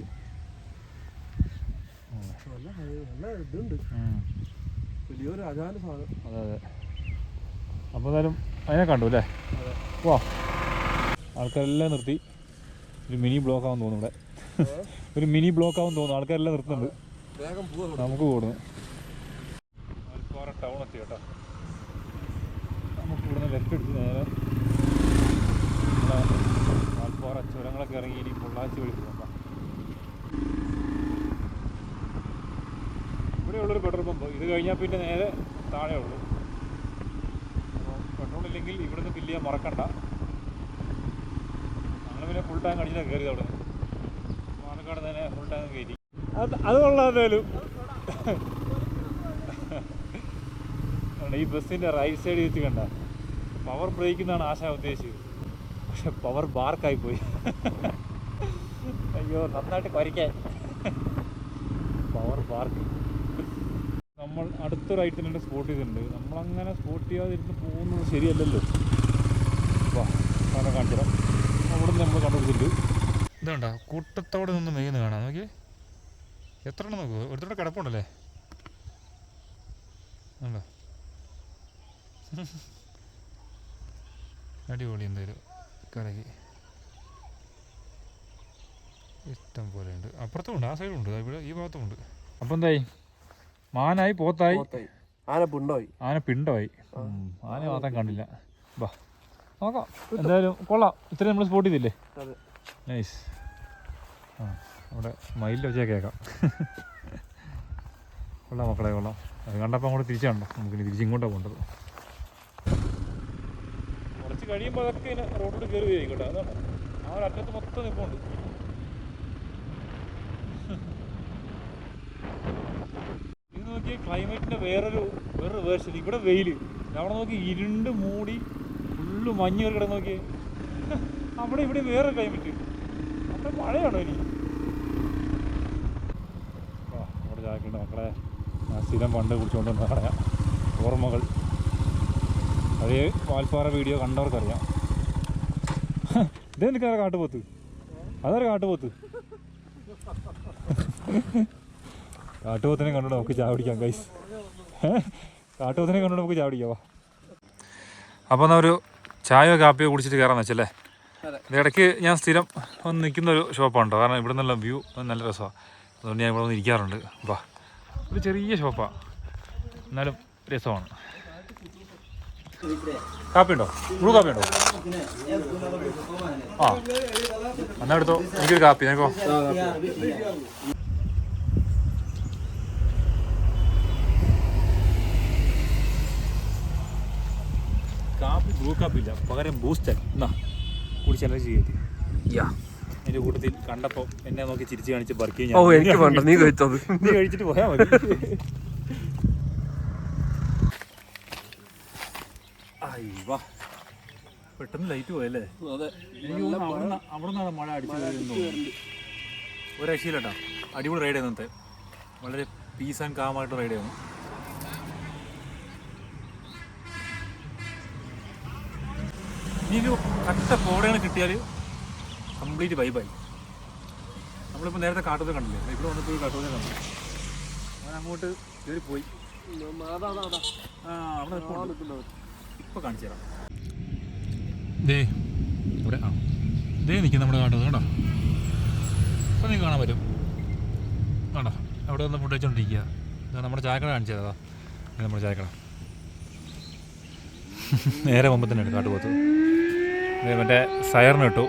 അതെ അതെ. അപ്പോൾ എന്തായാലും അതിനെ കണ്ടു അല്ലേ? വാ, ആൾക്കാരെല്ലാം നിർത്തി. ഒരു മിനി ബ്ലോക്ക് ആവാൻ തോന്നുന്നു ഇവിടെ. ഒരു മിനി ബ്ലോക്ക് ആവാൻ തോന്നുന്നു. ആൾക്കാരെല്ലാം നിർത്തുന്നുണ്ട്. നമുക്ക് കൂടുന്നു. വാൽപ്പാറ ടൗൺ എത്തി കേട്ടോ. നമുക്ക് ഇവിടുന്ന് ലെഫ്റ്റ് അടിച്ച് നേരെ വാൽപ്പാറ ചുരങ്ങളൊക്കെ ഇറങ്ങി ഇനി പൊള്ളാച്ചി വഴി പോകാം. ഇവിടെയുള്ളൊരു പെട്രോൾ പമ്പ്. ഇത് കഴിഞ്ഞാൽ പിന്നെ നേരെ താഴെ ഉള്ളൂ. അപ്പോൾ പെട്രോൾ ഇല്ലെങ്കിൽ ഇവിടുന്ന് ഫില്ല് ചെയ്യാൻ മറക്കണ്ട. ഞങ്ങൾ പിന്നെ ഫുൾ ടാങ്ക് അടിച്ചാൽ കയറിയത് അവിടെ. പാലക്കാട് തന്നെ ഫുൾ ടാങ്ക് കയറ്റി. അത് കൊള്ളാം. എന്തായാലും ഈ ബസ്സിൻ്റെ റൈറ്റ് സൈഡ് വെച്ച് കണ്ട പവർ ബ്രേക്ക് എന്നാണ് ആശാ ഉദ്ദേശിച്ചത്. പക്ഷെ പവർ ബാർക്കായി പോയി. അയ്യോ, നന്നായിട്ട് കുരയ്ക്കാൻ. Power BARC. നമ്മൾ അടുത്ത റൈറ്റ് തന്നെ സ്പോട്ട് ചെയ്തിട്ടുണ്ട്. നമ്മളങ്ങനെ സ്പോട്ട് ചെയ്യാതിരുന്ന് പോകുന്നത് ശരിയല്ലല്ലോ. വാ, അങ്ങനെ കാണിച്ചു തരാം. അവിടെ നിന്ന് നമ്മൾ കണ്ടുപിടിച്ചിട്ടുണ്ട്. ഇതുണ്ടോ കൂട്ടത്തോടെ നിന്ന് മെയ്യുന്ന കാണാം. നോക്കി എത്ര എണ്ണം നോക്കൂ. ഒരുത്തോടെ കിടപ്പുണ്ടല്ലേ. ഉണ്ടോ അടിപൊളി. എന്തായാലും കരകി ഇഷ്ടം പോലെ ഉണ്ട്. അപ്പുറത്തും ഉണ്ട്, ആ സൈഡും ഉണ്ട്, ഇവിടെ ഈ ഭാഗത്തും ഉണ്ട്. അപ്പം എന്തായി? മാനായി, പോത്തായി, ആന പിണ്ടമായി. ആന പിണ്ടമായി. ആന മാത്രം കണ്ടില്ല. വാ, നോക്കാം എന്തായാലും കൊള്ളാം. ഇത്രയും നമ്മൾ സ്പോട്ട് ചെയ്തില്ലേ? നൈസ്. ആ അവിടെ മയിലിൽ വെച്ചാൽ കേൾക്കാം. കൊള്ളാം മക്കളെ, കൊള്ളാം. അത് കണ്ടപ്പോൾ അങ്ങോട്ട് തിരിച്ചാണല്ലോ, നമുക്കിനി തിരിച്ചിങ്ങോട്ടാണ് പോകേണ്ടത്. കുറച്ച് കഴിയുമ്പോൾ അതൊക്കെ ഇങ്ങനെ റോഡിലോട്ട് കയറി വരും കേട്ടോ. അതാണ് ആ ഒരു അറ്റത്ത് മൊത്തം നിൽപ്പുണ്ട്. ഇത് നോക്കിയാൽ ക്ലൈമറ്റിൻ്റെ വേറൊരു വേർഷൻ. ഇവിടെ വെയിൽ, അവിടെ നോക്കി ഇരുണ്ട് മൂടി ഫുള്ള് മഞ്ഞ് കയറി കിടന്ന് നോക്കിയേ. അവിടെ ഇവിടെ വേറെ ക്ലൈമറ്റ്. അവിടെ മഴയാണോ ഇനി? അവിടെ ചായക്കുണ്ട് മക്കളെ. സ്ഥിരം പണ്ട് കുടിച്ചുകൊണ്ടുവന്ന് പറയാം ഓർമ്മകൾ. അതേ വാൽപ്പാറ വീഡിയോ കണ്ടവർക്കറിയാം. ഇതേ നിൽക്കാതെ കാട്ടുപോത്ത്, അതൊരു കാട്ടുപോത്ത്. കാട്ടുപോത്തിനെ കണ്ടോ നമുക്ക് ചായ പിടിക്കാം ഗൈസ്. കാട്ടുപോത്തിനെ കണ്ടോ നമുക്ക് ചായ പിടിക്കാവാ. അപ്പോൾ എന്നാൽ ഒരു ചായയോ കാപ്പിയോ കുടിച്ചിട്ട് കയറാന്ന് വെച്ചല്ലേ. ഇടയ്ക്ക് ഞാൻ സ്ഥിരം ഒന്ന് നിൽക്കുന്നൊരു ഷോപ്പാണ് കേട്ടോ. കാരണം ഇവിടെ നിന്നുള്ള വ്യൂ നല്ല രസമാണ്. അതുകൊണ്ട് ഞാൻ ഇവിടെ വന്ന് ഇരിക്കാറുണ്ട്. വാ, ഒരു ചെറിയ ഷോപ്പാണ്, എന്നാലും രസമാണ്. കാപ്പി ഉണ്ടോ? ബ്ലൂ കാപ്പി ഉണ്ടോ? ആ എന്നാ എടുത്തോ, എനിക്കൊരു കാപ്പി. നിനക്കോ? കാപ്പി ബ്ലൂ കാപ്പി ഇല്ല, പകരം ബൂസ്റ്റ്. എന്നാ കുടിച്ചല്ല ചെയ്യേണ്ടി. എൻ്റെ കൂട്ടത്തിൽ കണ്ടപ്പോൾ എന്നെ നോക്കി ചിരിച്ച് കാണിച്ച് ബർക്കി. നീ കഴിച്ചത്, നീ കഴിച്ചിട്ട് പോയാൽ മതി. വാ, പെട്ടെന്ന് ലൈറ്റ് പോയല്ലേ? എനിക്ക് തോന്നുന്നു അവിടെ നിന്നാണ് മഴ അടിച്ചു വരുന്നത്. ഒരു രക്ഷയില്ലട്ടാ, അടിപൊളി റൈഡ് ചെയ്യുന്നത്. വളരെ പീസ് ആൻഡ് കാമായിട്ട് റൈഡ് ചെയ്യുന്നു. ഇനിയൊരു കട്ട കോടയാണ് കിട്ടിയാൽ കംപ്ലീറ്റ് വൈബായി. നമ്മളിപ്പോൾ നേരത്തെ കാട്ടുപോത്ത് കണ്ടില്ലേ? ഇവിടെ വന്നിട്ട് കാട്ടുപോത്ത് കണ്ടു. ഞാൻ അങ്ങോട്ട് കയറി പോയി. അവിടെ ഇപ്പോൾ കാണിച്ചു തരാം. ദേ ഇവിടെ ദേ നിൽക്കും നമ്മുടെ കാട്ടുപോത്ത് കേട്ടോ. ഇപ്പോൾ നിങ്ങൾക്ക് കാണാൻ പറ്റും കേട്ടോ. അവിടെ വന്ന് ഫുഡ് കഴിച്ചോണ്ടിരിക്കുക. നമ്മുടെ ചായക്കട കാണിച്ചു തരാം. നമ്മുടെ ചായക്കട നേരെ മുമ്പ് തന്നെയാണ് കാട്ടുപോത്ത്. മറ്റേ സയറിന് കിട്ടു.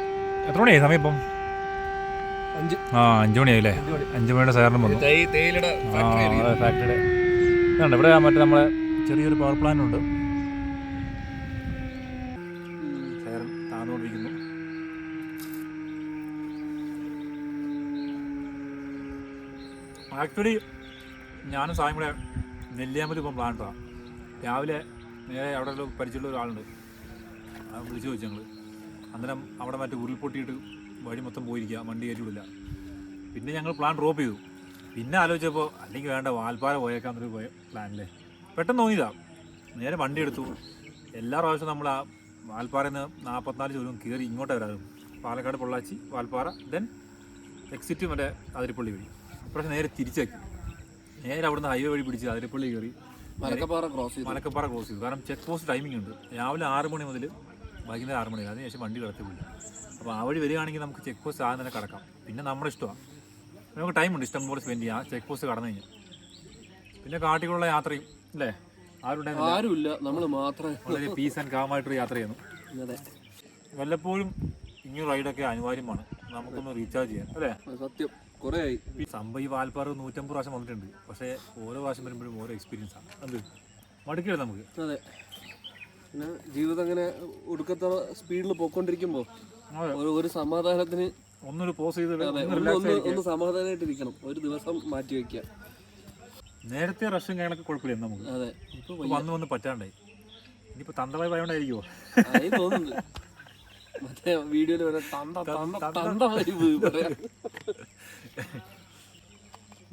എത്ര മണിയായി സമയം ഇപ്പം? 5 മണിയായില്ലേ? 5 മണിയുടെ സയറിന് വന്നു. ഫാക്ടറിയുടെ ഇതുണ്ട് ഇവിടെ. മറ്റേ നമ്മളെ ചെറിയൊരു പവർ പ്ലാന്റ് ഉണ്ട്. സയറൻ താന്നുകൊണ്ടിരിക്കുന്നു. ആക്ച്വലി ഞാനും സായും കൂടെ നെല്ലിയാമ്പതി ഇപ്പം പ്ലാന്റാണ്. രാവിലെ നേരെ അവിടെ പരിചയമുള്ള ഒരാളുണ്ട്, വിളിച്ചു ചോദിച്ചു ഞങ്ങൾ. അന്നേരം അവിടെ മറ്റേ ഉരുൾപൊട്ടിയിട്ട് വഴി മൊത്തം പോയിരിക്കുക, വണ്ടി കയറ്റി വിടില്ല. പിന്നെ ഞങ്ങൾ പ്ലാൻ ഡ്രോപ്പ് ചെയ്തു. പിന്നെ ആലോചിച്ചപ്പോൾ അല്ലെങ്കിൽ വേണ്ട വാൽപ്പാറ പോയേക്കാന്നൊരു പ്ലാനില്ലേ. പെട്ടെന്ന് തോന്നിയതാണ്. നേരെ വണ്ടി എടുത്തു. എല്ലാ പ്രാവശ്യവും നമ്മൾ ആ വാൽപ്പാറയിൽ നിന്ന് 44 ചോദ്യം കയറി ഇങ്ങോട്ടേ വരാറും. പാലക്കാട്, പൊള്ളാച്ചി, വാൽപ്പാറ, ദെൻ എക്സിറ്റ് മറ്റേ അതിരപ്പള്ളി വഴി. പക്ഷേ നേരെ തിരിച്ചേക്കും. നേരെ അവിടുന്ന് ഹൈവേ വഴി പിടിച്ച് അതിരപ്പള്ളി കയറി മലക്കപ്പാറ ക്രോസ് ചെയ്തു. കാരണം ചെക്ക് പോസ്റ്റ് ടൈമിംഗ് ഉണ്ട്. രാവിലെ 6 മണി മുതൽ വൈകുന്നേരം 6 മണി. അതിനുശേഷം വണ്ടി കടത്തില്ല. അപ്പോൾ ആ വഴി വരികയാണെങ്കിൽ നമുക്ക് ചെക്ക് പോസ്റ്റ് ആദ്യം തന്നെ കടക്കാം. പിന്നെ നമ്മുടെ ഇഷ്ടമാണ്, നമുക്ക് ടൈമുണ്ട് ഇഷ്ടം പോലെ സ്പെൻഡ് ചെയ്യാം ചെക്ക് പോസ്റ്റ് കടന്നു കഴിഞ്ഞാൽ. പിന്നെ കാട്ടിലുള്ള യാത്രയും അല്ലേ, ആരുമില്ല, നമ്മൾ മാത്രമേ. വളരെ പീസ് ആൻഡ് കാമായിട്ടൊരു യാത്ര ചെയ്യുന്നു. വല്ലപ്പോഴും ഇങ്ങനെ റൈഡൊക്കെ അനിവാര്യമാണ്, നമുക്കൊന്ന് റീചാർജ് ചെയ്യാൻ അല്ലേ. സത്യം കുറേ ആയി സംഭവം. ഈ വാൽപ്പാറ 150 പ്രാവശ്യം വന്നിട്ടുണ്ട്. പക്ഷേ ഓരോ പ്രാവശ്യം വരുമ്പോഴും ഓരോ എക്സ്പീരിയൻസ് ആണ്. അത് മടുക്കില്ല നമുക്ക്. അതെ, പിന്നെ ജീവിതം അങ്ങനെ ഒടുക്കത്തെ സ്പീഡിൽ പോയിക്കൊണ്ടിരിക്കുമ്പോൾ ഒരു സമാധാനത്തിന് ഒന്നൊരു പോസ് ചെയ്ത് ഒന്ന് സമാധാനമായിട്ടിരിക്കണം. ഒരു ദിവസം മാറ്റി വയ്ക്കുക. നേരത്തെ റഷും കാര്യങ്ങളൊക്കെ കുഴപ്പമില്ല നമുക്ക്. അതെ, ഇപ്പോൾ വന്ന് പറ്റാണ്ടായി. ഇനിയിപ്പോൾ തന്തവായി ഭയണ്ടായിരിക്കുമോ തോന്നുന്നുണ്ട്. മറ്റേ വീഡിയോയിൽ വരെ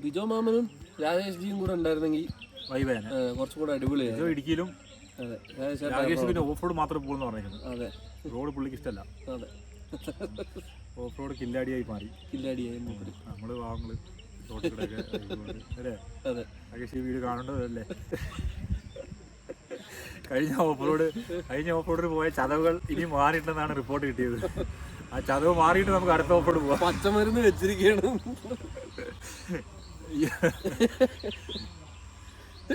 ബിജോ മാമനും രാജേഷ് ജിയും കൂടെ ഉണ്ടായിരുന്നെങ്കിൽ വൈബാണ്, കുറച്ചും കൂടെ അടിപൊളിയായി. ഇടുക്കിയിലും രാജേഷ് പിന്നെ ഓഫ് റോഡ് മാത്രമേ പോകുന്നു പറഞ്ഞിരിക്കുന്നത്. അതെ, റോഡ് പുള്ളിക്ക് ഇഷ്ടമല്ല. അതെ, ഓഫ് റോഡ് കില്ലാടിയായി മാറി. നമ്മള് വാങ്ങല് അല്ലേ. അതെ, രാജേഷ് ഈ വീഡിയോ കാണേണ്ടതല്ലേ. കഴിഞ്ഞ ഓഫ് റോഡിൽ പോയ ചതവുകൾ ഇനി മാറിയിട്ടെന്നാണ് റിപ്പോർട്ട് കിട്ടിയത്. ആ ചതവ് മാറിയിട്ട് നമുക്ക് അടുത്ത ഓഫ് റോഡ് പോവാം. പച്ചമരുന്ന് വെച്ചിരിക്കുകയാണ്.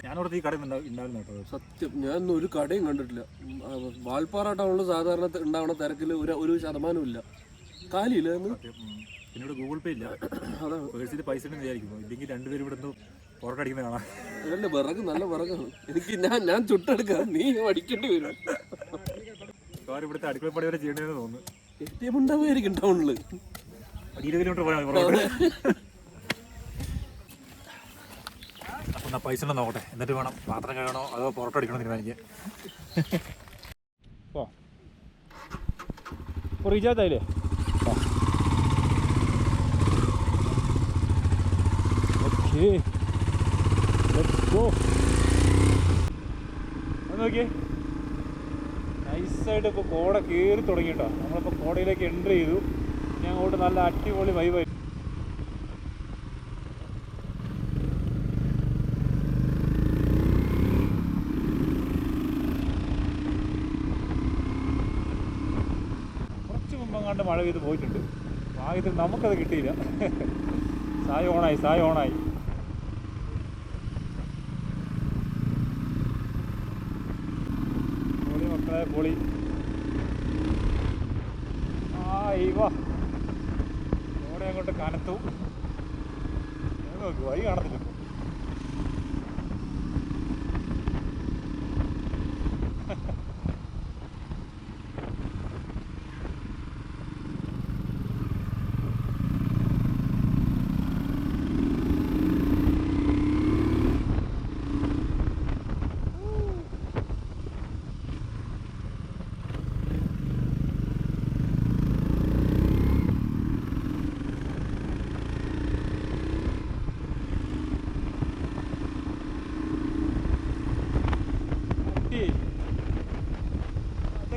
ഞാനോടത്ത് ഈ കട ഉണ്ടായിരുന്നു കേട്ടോ. സത്യം ഞാൻ ഒരു കടയും കണ്ടിട്ടില്ല. വാൽപ്പാറ ടൗണിൽ സാധാരണ ഉണ്ടാവുന്ന തിരക്കിൽ ഒരു ശതമാനമില്ല. കാലിയില്ല പിന്നെ ഇവിടെ ഗൂഗിൾ പേ ഇല്ല. അതാണ് പേഴ്സിൽ പൈസ ഉണ്ടെന്ന് വിചാരിക്കുന്നു. ഇല്ലെങ്കിൽ രണ്ടുപേരും ഇവിടെ നിന്ന് പുറത്ത് അടിക്കുന്ന കാണാം. അതല്ലേ വിറക്, നല്ല വിറകാണ്. എനിക്ക് ഞാൻ ചുട്ടെടുക്കാം, നീ അടിക്കേണ്ടി വരും. ഇവിടുത്തെ അടുക്കളപ്പടി വരെ ചെയ്യണമെന്ന് തോന്നുന്നു. ATM ഉണ്ടാവുമായിരിക്കും ടൗണിൽ. 20 കിലോമീറ്റർ പോയാൽ അപ്പം പൈസ ഉണ്ടോ നോക്കട്ടെ, എന്നിട്ട് വേണം പാത്രം കഴുകണോ അതോ പുറത്ത് അടിക്കണോ തീരുമാനിക്കാൻ. ഇപ്പോൾ റീചാർജ് ആയില്ലേ? Okay, let's go. അത് നോക്കിയേ, നൈസായിട്ട് ഇപ്പോൾ കോട കയറി തുടങ്ങിയിട്ടോ. നമ്മളിപ്പോൾ കോടയിലേക്ക് എൻട്രി ചെയ്തു. ഇനി അങ്ങോട്ട് നല്ല അടിപൊളി വൈബായി. കുറച്ച് മുമ്പെങ്ങാണ്ട് മഴ പെയ്ത് പോയിട്ടുണ്ട്. ഭാഗ്യത്തിൽ നമുക്കത് കിട്ടിയില്ല. സായ ഓണായി. പൊളി മക്കളെ, പൊളി. വാ, ഓടെ അങ്ങോട്ട് കനത്തു. നോക്ക്, വഴി കാണത്തില്ല.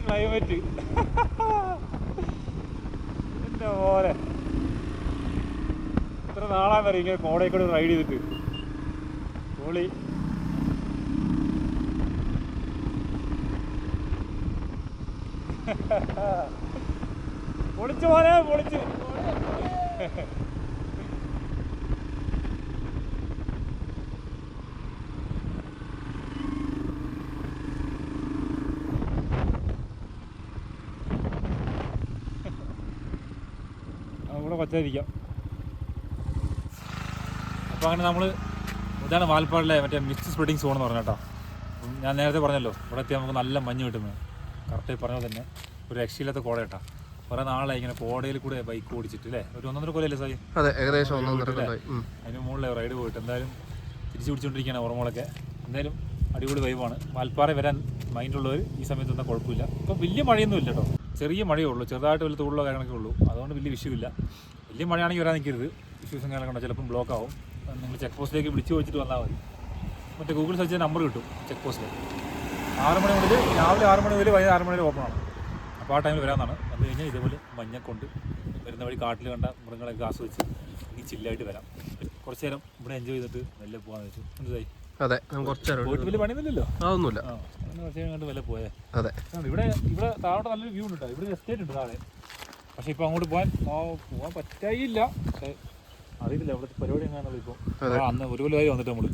ക്ലൈമറ്റ് എൻ്റെ പോലെ ഇത്ര നാളാൻ വരെ ഇങ്ങനെ കോടയിൽ കൂടെ റൈഡ് ചെയ്തിട്ട്. പൊളി. പൊളിച്ചു പോലെ പൊളിച്ചു. കൂടെ കൊച്ചായിരിക്കാം. അപ്പോൾ അങ്ങനെ നമ്മൾ ഇതാണ് വാൽപ്പാടിലെ മറ്റേ മിസ്റ്റ് സ്പ്രെഡിങ് സോൺ എന്ന് പറഞ്ഞ കേട്ടോ. ഞാൻ നേരത്തെ പറഞ്ഞല്ലോ, ഇവിടെ എത്തിയാൽ നമുക്ക് നല്ല മഞ്ഞ് കിട്ടുന്നത്. കറക്റ്റായി പറഞ്ഞാൽ തന്നെ ഒരു രക്ഷയില്ലാത്ത കോട കേട്ടോ. കുറേ നാളായി ഇങ്ങനെ കോടയിൽ കൂടെ ബൈക്ക് ഓടിച്ചിട്ട് അല്ലേ, ഒരു 1.5 കൊല്ലമല്ലേ സായി? അതെ, ഏകദേശം 1.5 കൊല്ലമായി. അതിന് മുകളിലെ റൈഡ് പോയിട്ട് എന്തായാലും തിരിച്ചു പിടിച്ചുകൊണ്ടിരിക്കുകയാണ് ഓർമ്മകളൊക്കെ. എന്തായാലും അടിപൊളി വൈബാണ്. വാൽപ്പാറ വരാൻ മൈൻഡുള്ളവർ ഈ സമയത്ത് ഒന്നും കുഴപ്പമില്ല. ഇപ്പം വലിയ മഴയൊന്നും ഇല്ല കേട്ടോ, ചെറിയ മഴയേ ഉള്ളൂ, ചെറുതായിട്ട് വലിയ തൂളുള്ള കാര്യങ്ങളൊക്കെ ഉള്ളൂ. അതുകൊണ്ട് വലിയ വിഷയമില്ല. വലിയ മഴയാണെങ്കിൽ വരാൻ നിൽക്കരുത്, ഇഷ്യൂസും കാര്യങ്ങളൊക്കെ ഉണ്ടോ, ചിലപ്പം ബ്ലോക്ക് ആവും. നിങ്ങൾ ചെക്ക് പോസ്റ്റിലേക്ക് വിളിച്ച് വെച്ചിട്ട് വന്നാൽ മതി. മറ്റേ ഗൂഗിൾ സെർച്ച് ചെയ്ത നമ്പർ കിട്ടും ചെക്ക് പോസ്റ്റിൽ. 6 മണി മുതൽ രാവിലെ 6 മണി മുതൽ വൈകുന്നേരം 6 മണി വരെ ഓപ്പണാണ്. അപ്പോൾ ആ ടൈമിൽ വരാമെന്നാണ്. വന്നു കഴിഞ്ഞാൽ ഇതേപോലെ മഞ്ഞക്കൊണ്ട് വരുന്ന വഴി കാട്ടിൽ കണ്ട മൃഗങ്ങളൊക്കെ ആസ്വദിച്ച് ഇനി ചില്ലായിട്ട് വരാം. കുറച്ച് നേരം ഇവിടെ എൻജോയ് ചെയ്തിട്ട് മെല്ലെ പോകാമെന്ന് വെച്ചു. എന്തായി? അതെ, കുറച്ച് നേരം പോയിട്ട് വലിയ പണിയൊന്നുമില്ലല്ലോ. അതൊന്നുമില്ല. കുറച്ച് നേരം കണ്ട് മെല്ലെ പോയേ. അതെ, ഇവിടെ താഴോട്ട് നല്ലൊരു വ്യൂ ഉണ്ട്. ഇവിടെ എസ്റ്റേറ്റ് ഉണ്ട് താഴെ. പക്ഷേ ഇപ്പോൾ അങ്ങോട്ട് പോകാൻ പറ്റായില്ല. പക്ഷേ അറിയില്ല ഇവിടുത്തെ പരിപാടി എങ്ങനെയാണല്ലോ. ഇപ്പോൾ അന്ന് ഒരു കൊല്ലമായി വന്നിട്ട് നമ്മൾ.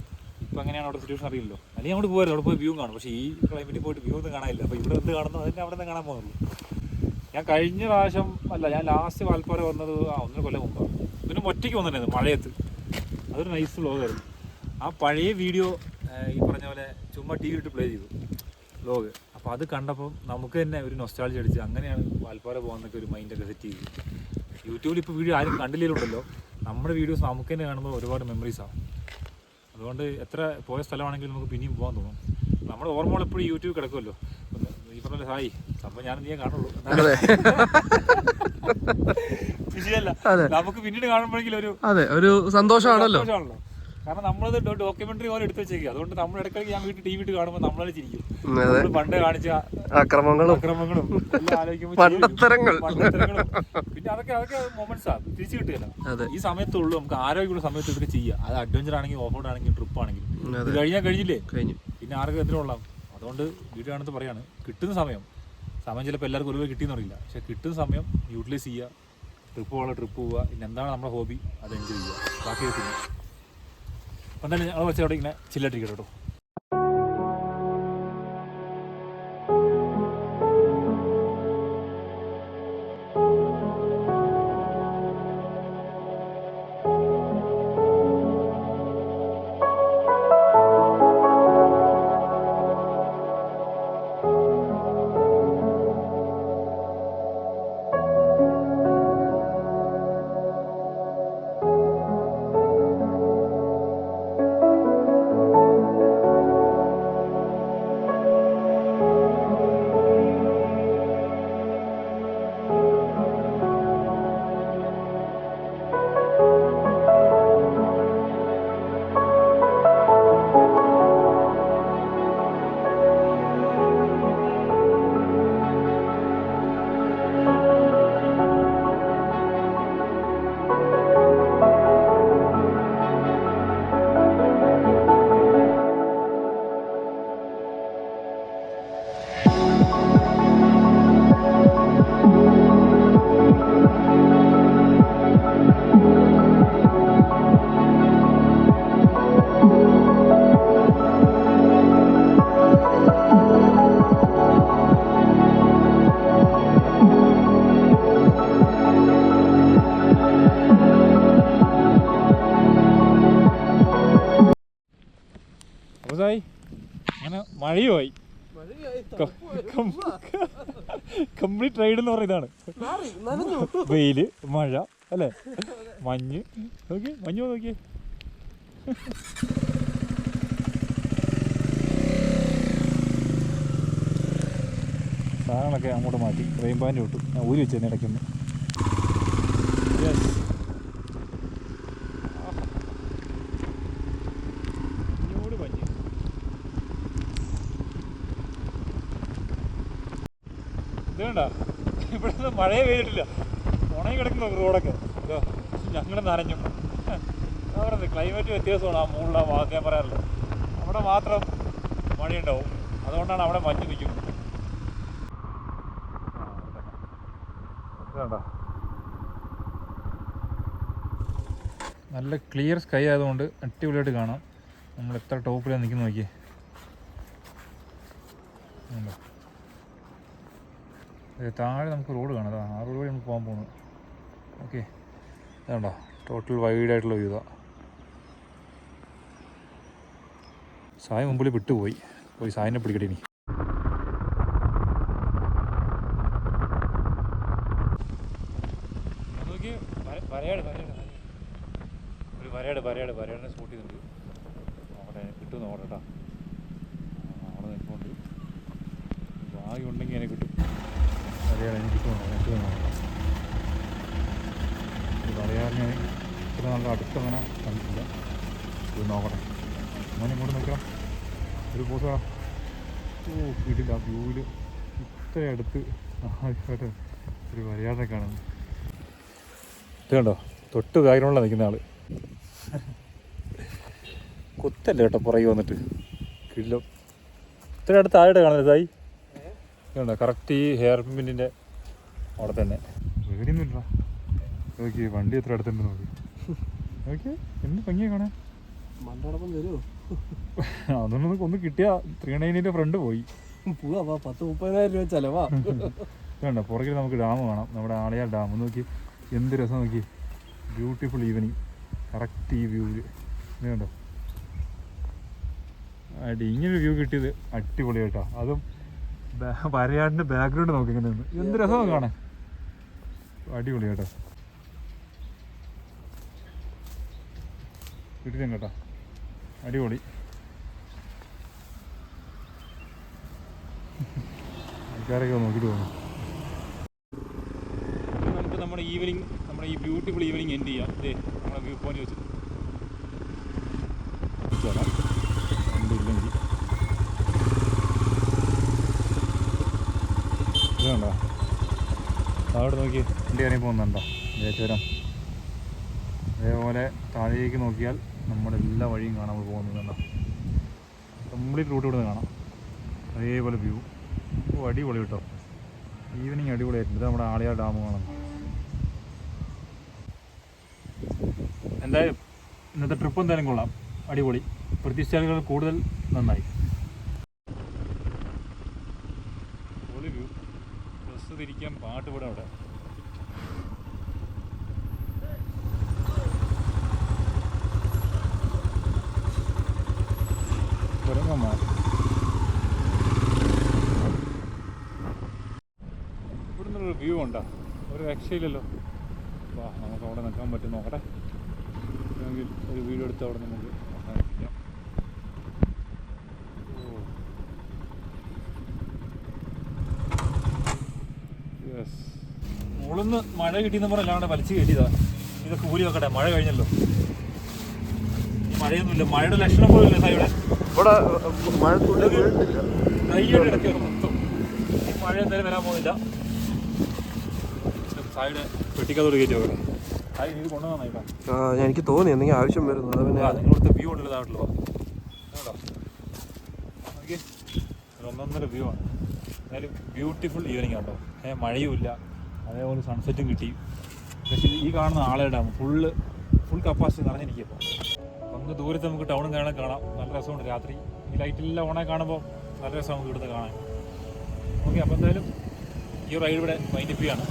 ഇപ്പം എങ്ങനെയാണ് അവിടെ സിറ്റുവേഷൻ അറിയില്ലല്ലോ. അല്ലെങ്കിൽ അങ്ങോട്ട് പോകാമല്ലോ, അവിടെ പോയി വ്യൂ കാണും. പക്ഷേ ഈ ക്ലൈമറ്റിൽ പോയിട്ട് വ്യൂ ഒന്നും കാണാനില്ല. അപ്പോൾ ഇവിടെ എന്ത് കാണുന്നു അതിൻ്റെ അവിടെ നിന്ന് കാണാൻ പോകുന്നുള്ളൂ. ഞാൻ കഴിഞ്ഞ പ്രാവശ്യം ഞാൻ ലാസ്റ്റ് വാൽപ്പാറ വന്നത് 1.5 കൊല്ലം മുമ്പാണ്. പിന്നെ ഒറ്റയ്ക്ക് വന്നിട്ടുണ്ടായിരുന്നു മഴയത്ത്. അതൊരു നൈസ് വ്ലോഗായിരുന്നു. ആ പഴയ വീഡിയോ ഈ പറഞ്ഞ പോലെ ചുമ്മാ ടി വി ഇട്ട് പ്ലേ ചെയ്തു വ്ലോഗ്. അപ്പോൾ അത് കണ്ടപ്പം നമുക്ക് തന്നെ ഒരു നൊസ്റ്റാൾജി അടിച്ച് അങ്ങനെയാണ് വാൽപ്പാറ പോകാനൊക്കെ ഒരു മൈൻഡൊക്കെ സെറ്റ് ചെയ്തു. യൂട്യൂബിൽ ഇപ്പോൾ വീഡിയോ ആരും കണ്ടില്ലേലുണ്ടല്ലോ, നമ്മുടെ വീഡിയോസ് നമുക്ക് തന്നെ കാണുമ്പോൾ ഒരുപാട് മെമ്മറീസാണ്. അതുകൊണ്ട് എത്ര പോയ സ്ഥലമാണെങ്കിലും നമുക്ക് പിന്നെയും പോകാൻ തോന്നും. നമ്മുടെ ഓർമ്മകൾ എപ്പോഴും യൂട്യൂബിൽ കിടക്കുമല്ലോ. ഈ പറഞ്ഞ ഹായ് സംഭവം ഞാൻ നീയെ കാണുള്ളൂ, ശരിയല്ല, നമുക്ക് പിന്നീട് കാണുമ്പോഴെങ്കിലും ഒരു സന്തോഷമാണല്ലോ. കാരണം നമ്മളത് ഡോക്യുമെന്ററി പോലെ എടുത്ത് വെച്ചേക്കുക. അതുകൊണ്ട് നമ്മൾ ഇടയ്ക്കിടയ്ക്ക് ഞാൻ വീട്ടിൽ ടി വി ഇട്ട് കാണുമ്പോൾ നമ്മളെ ചിരിക്കും. പണ്ട് കാണിച്ച അക്രമങ്ങളും എല്ലാം ആലോചിക്കുമ്പോൾ പിന്നെ അതൊക്കെ മൊമെന്റ്സാണ്, തിരിച്ചു കിട്ടുകയല്ല. ഈ സമയത്തുള്ളൂ നമുക്ക് ആരോഗ്യമുള്ള സമയത്ത് ഇതൊക്കെ ചെയ്യാം. അത് അഡ്വഞ്ചർ ആണെങ്കിൽ, ഓഫ് റോഡ് ആണെങ്കിൽ, ട്രിപ്പ് ആണെങ്കിലും. ഇത് കഴിഞ്ഞില്ലേ, പിന്നെ ആർക്കും എതിരുള്ള. അതുകൊണ്ട് വീഡിയോ ആണെന്ന് പറയാണ്, കിട്ടുന്ന സമയം ചിലപ്പോൾ എല്ലാവർക്കും ഒരുപോലെ കിട്ടിയെന്ന് അറിയില്ല. പക്ഷെ കിട്ടുന്ന സമയം യൂട്ടിലൈസ് ചെയ്യുക. ട്രിപ്പ് പോവുക. പിന്നെ എന്താണ് നമ്മുടെ ഹോബി അത് എൻജോയ് ചെയ്യുക. ബാക്കി കിട്ടുന്നു. അപ്പം എന്തായാലും ഞങ്ങൾ കുറച്ച് അവിടെ ഇങ്ങനെ ചില്ലായിട്ടിരിക്കട്ടെ കേട്ടോ. അങ്ങനെ മഴയുമായി. കംപ്ലീറ്റ് റൈഡ് എന്ന് പറയുന്നതാണ്. വെയില്, മഴ അല്ലേ, മഞ്ഞ്. നോക്കി മഞ്ഞ് നോക്കിയേ. സാധനങ്ങളൊക്കെ അങ്ങോട്ട് മാറ്റി റെയിൻ പാൻ്റ് വിട്ടു. ഞാൻ ഊരി വെച്ചതിന് ഇടയ്ക്കൊന്ന്. ഇങ്ങോട്ട് മഞ്ഞ്. ഇത് വേണ്ട, ഇവിടെ മഴയെ പെയ്തിട്ടില്ല. ഉണങ്ങി കിടക്കുന്നു റോഡൊക്കെ. ഞങ്ങൾ നനഞ്ഞു. അവിടെ ക്ലൈമറ്റ് വ്യത്യാസമാണ്. ആ മുകളിലെ ഭാഗത്ത് ഞാൻ പറയാറില്ല, അവിടെ മാത്രം മഴയുണ്ടാവും. അതുകൊണ്ടാണ് അവിടെ മഞ്ഞ് നിൽക്കുന്നത്. വേണ്ട, നല്ല ക്ലിയർ സ്കൈ ആയതുകൊണ്ട് അടിപൊളിയായിട്ട് കാണാം. നമ്മൾ എത്ര ടോപ്പിലാണ് നിൽക്കുന്ന നോക്കിയേ. താഴെ നമുക്ക് റോഡ് കാണാം. ആ റോഡ് വഴി നമുക്ക് പോകാൻ പോകുന്നത്. ഓക്കെ, അതുകൊണ്ടോ ടോട്ടൽ വൈഡായിട്ടുള്ള വ്യൂ. സായ മുമ്പിൽ വിട്ടുപോയി. സായനെ പിടിക്കട്ടെ ഇനി. നോക്കി വരയാട് സ്പോട്ട് ചെയ്തിട്ടുണ്ട്. നോക്കട്ടെ, കിട്ടും നോക്കട്ടെ കേട്ടോ. അവിടെ നിൽക്കുന്നുണ്ട്. ഭാഗ്യം ഉണ്ടെങ്കിൽ എന്നെ കിട്ടും. വരയാട് എനിക്ക് കിട്ടുമോ? വരയാട് ഞാൻ ഇത്ര നല്ല അടുത്തങ്ങനെ കണ്ടിട്ടില്ല. ഇത് നോക്കട്ടെ. മോനെ ഇങ്ങോട്ട് നോക്കാം. ഒരു പോസ് കാണാം. ഓ വീട്ടിൽ ആ വ്യൂവിൽ ഇത്ര അടുത്ത് ആദ്യമായിട്ട് ഒരു വരയാടിനെ കാണുന്നു. ഇത് കണ്ടോ, തൊട്ട് കാര്യമുള്ള നിൽക്കുന്ന ആള്. കൊത്തല്ലേ കേട്ടോ പുറകെ വന്നിട്ട്. കില്ലോ ഇത്ര അടുത്ത് ആയിട്ട് കാണുന്നത് സായി. കണ്ടോ കറക്റ്റ് ഈ ഹെയർ പിന്നിൻ്റെ അവിടെ തന്നെ. പേടിയൊന്നുമില്ല. നോക്കി വണ്ടി എത്ര അടുത്തുണ്ട് നോക്കി. നോക്കി എന്ത് ഭംഗിയാ കാണാൻ. അതൊന്നും ഒന്ന് കിട്ടിയ 390 ഫ്രണ്ട് പോയി. 10-30,000 രൂപ ചെലവാ. വേണ്ട, പുറകിൽ നമുക്ക് ഡാം കാണാം. നമ്മുടെ ആളിയാർ ഡാം നോക്കി, എന്ത് രസം നോക്കി. ബ്യൂട്ടിഫുൾ ഈവനിങ് കറക്റ്റ് ഈ വ്യൂവിൽ. ഇത് കണ്ടോ, ഇങ്ങനൊരു വ്യൂ കിട്ടിയത് അടിപൊളി കേട്ടോ. അതും വരയാടിൻ്റെ ബാക്ക്ഗ്രൗണ്ട് നോക്കി ഇങ്ങനെ നിന്ന് എന്ത് രസമാണ് കാണാൻ. അടിപൊളി കേട്ടോ. കിട്ടില്ല കേട്ടോ, അടിപൊളി. ആൾക്കാരൊക്കെ നോക്കിയിട്ട് പോകുന്നു. നമുക്ക് നമ്മുടെ ഈവനിങ്, നമ്മുടെ ഈ ബ്യൂട്ടിഫുൾ ഈവനിങ് എൻഡ് ചെയ്യാം. ഇതേ നമ്മുടെ വ്യൂ പോയിന്റ് വെച്ച് എന്തില്ലെങ്കിൽ ഇതുണ്ടോ, അവിടെ നോക്കി വണ്ടി ഇറങ്ങി പോകുന്നുണ്ടോ ചുരം. അതേപോലെ താഴേക്ക് നോക്കിയാൽ നമ്മുടെ എല്ലാ വഴിയും കാണാൻ പോകുന്നുണ്ടോ. കംപ്ലീറ്റ് റൂട്ട് ഇവിടെ നിന്ന് കാണാം. അതേപോലെ വ്യൂ. ഓ അടിപൊളി കേട്ടോ, ഈവനിങ് അടിപൊളിയായിട്ടുണ്ട്. ഇത് നമ്മുടെ ആളിയാർ ഡാം കാണാം. എന്തായാലും ഇന്നത്തെ ട്രിപ്പ് എന്തായാലും കൊള്ളാം, അടിപൊളി. പ്രതീക്ഷിച്ചാലുകൾ കൂടുതൽ നന്നായി. പൊളി വ്യൂ. ബസ് തിരിക്കാൻ പാട്ട് ഇവിടെ അവിടെ. ഇവിടുന്ന് ഒരു വ്യൂ ഉണ്ടോ, ഒരു രക്ഷയില്ലല്ലോ. വാ, നമുക്ക് അവിടെ നിൽക്കാൻ പറ്റും നോക്കട്ടെ. ഒരു വീഡിയോ എടുത്ത് അവിടെ നമുക്ക് അവസാനിപ്പിക്കാം. യെസ്, മുകളിന്ന് മഴ കിട്ടിയെന്ന് പറഞ്ഞാൽ അവിടെ വലിച്ചു കയറ്റിയതാ. ഇതൊക്കെ ഊരി വെക്കട്ടെ, മഴ കഴിഞ്ഞല്ലോ. ഈ മഴയൊന്നുമില്ല, മഴയുടെ ലക്ഷണം പോലും ഇല്ല ഇവിടെ. കൈയ്യുടെ ഇടയ്ക്ക് മൊത്തം ഈ മഴ എന്തായാലും വരാൻ പോകുന്നില്ല. സായുടെ പെട്ടിക്കതോട് കയറ്റി വെക്കട്ടെ. ഇത് കൊണ്ടുവന്നാ എനിക്ക് തോന്നി എന്തെങ്കിലും ആവശ്യം വരുന്നത്. നിങ്ങളടുത്ത് വ്യൂ ഉണ്ടല്ലോ ഇതായിട്ടുള്ളൂ. ഒന്നൊന്നര വ്യൂ ആണ്. എന്നാലും ബ്യൂട്ടിഫുൾ ഈവനിങ് ആട്ടോ. മഴയുമില്ല, അതേപോലെ സൺസെറ്റും കിട്ടി. പക്ഷേ ഈ കാണുന്ന ആളെ ഡാം ഫുൾ കപ്പാസിറ്റി നിറഞ്ഞിരിക്കും. അപ്പോൾ അങ്ങ് ദൂരത്ത് നമുക്ക് ടൗണും കാണാം. നല്ല രസമുണ്ട് രാത്രി. ഈ ലൈറ്റെല്ലാം ഓണായി കാണുമ്പോൾ നല്ല രസം നമുക്ക് ഇവിടുന്ന് കാണാൻ. ഓക്കെ, അപ്പോൾ എന്തായാലും ഈ റൈഡ് ഇവിടെ വൈൻഡപ്പ് ചെയ്യാണ്.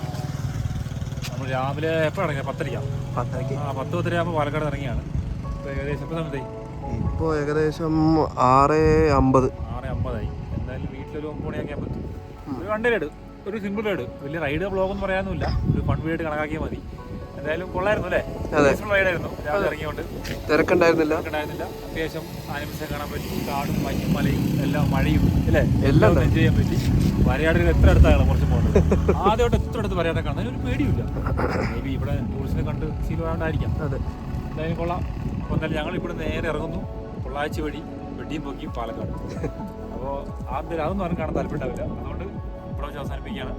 നമ്മൾ രാവിലെ എപ്പോൾ ഇറങ്ങിയ 10:30 10:10 ആകുമ്പോൾ പാലക്കാട് ഇറങ്ങിയാണ്. ഇപ്പോൾ ഏകദേശം എപ്പോൾ സമയത്തായി? ഇപ്പോൾ ഏകദേശം 6:50. സമ്മതമായി. എന്തായാലും വീട്ടിലൊരു 9 മണിയൊക്കെ ആകുമ്പോൾ എത്തും. ഒരു വൺ ഡേ റൈഡ്, ഒരു സിംഗിൾ റൈഡ്, വലിയ റൈഡ് ബ്ലോഗൊന്നും പറയാനൊന്നുമില്ല, ഒരു ഫൺ വീഡിയോ കാണാക്കിയാൽ മതി. എന്തായാലും കൊള്ളായിരുന്നു അല്ലേ? റൈഡായിരുന്നു. രാവിലെ ഇറങ്ങിയോണ്ട് തിരക്കുണ്ടായിരുന്നില്ല. അത്യാവശ്യം ആനിമൽസൊക്കെ കാണാൻ പറ്റി. കാടും മഞ്ഞും മലയും എല്ലാം, മഴയും അല്ലേ, എല്ലാം എൻജോയ് ചെയ്യാൻ പറ്റി. വരയാടിന് എത്ര അടുത്താണ് കുറച്ച് പോകുന്നത്. ആദ്യമായിട്ട് എത്ര അടുത്ത് വരയാടെ കാണാൻ ഒരു പേടിയില്ല. മേ ബി ഇവിടെ ടൂറിസ്റ്റിനെ കണ്ട് ശീലമായിട്ടായിരിക്കാം. എന്തായാലും കൊള്ളാം. അപ്പോൾ എന്തായാലും ഞങ്ങൾ ഇവിടെ നേരെ ഇറങ്ങുന്നു പൊള്ളാച്ചി വഴി വെട്ടിയും പൊക്കിയും പാലക്കാട്. അപ്പോൾ അതൊന്നും ആരും കാണാൻ താല്പര്യമുണ്ടാവില്ല. അതുകൊണ്ട് ഇവിടെ വെച്ച് അവസാനിപ്പിക്കുകയാണ്.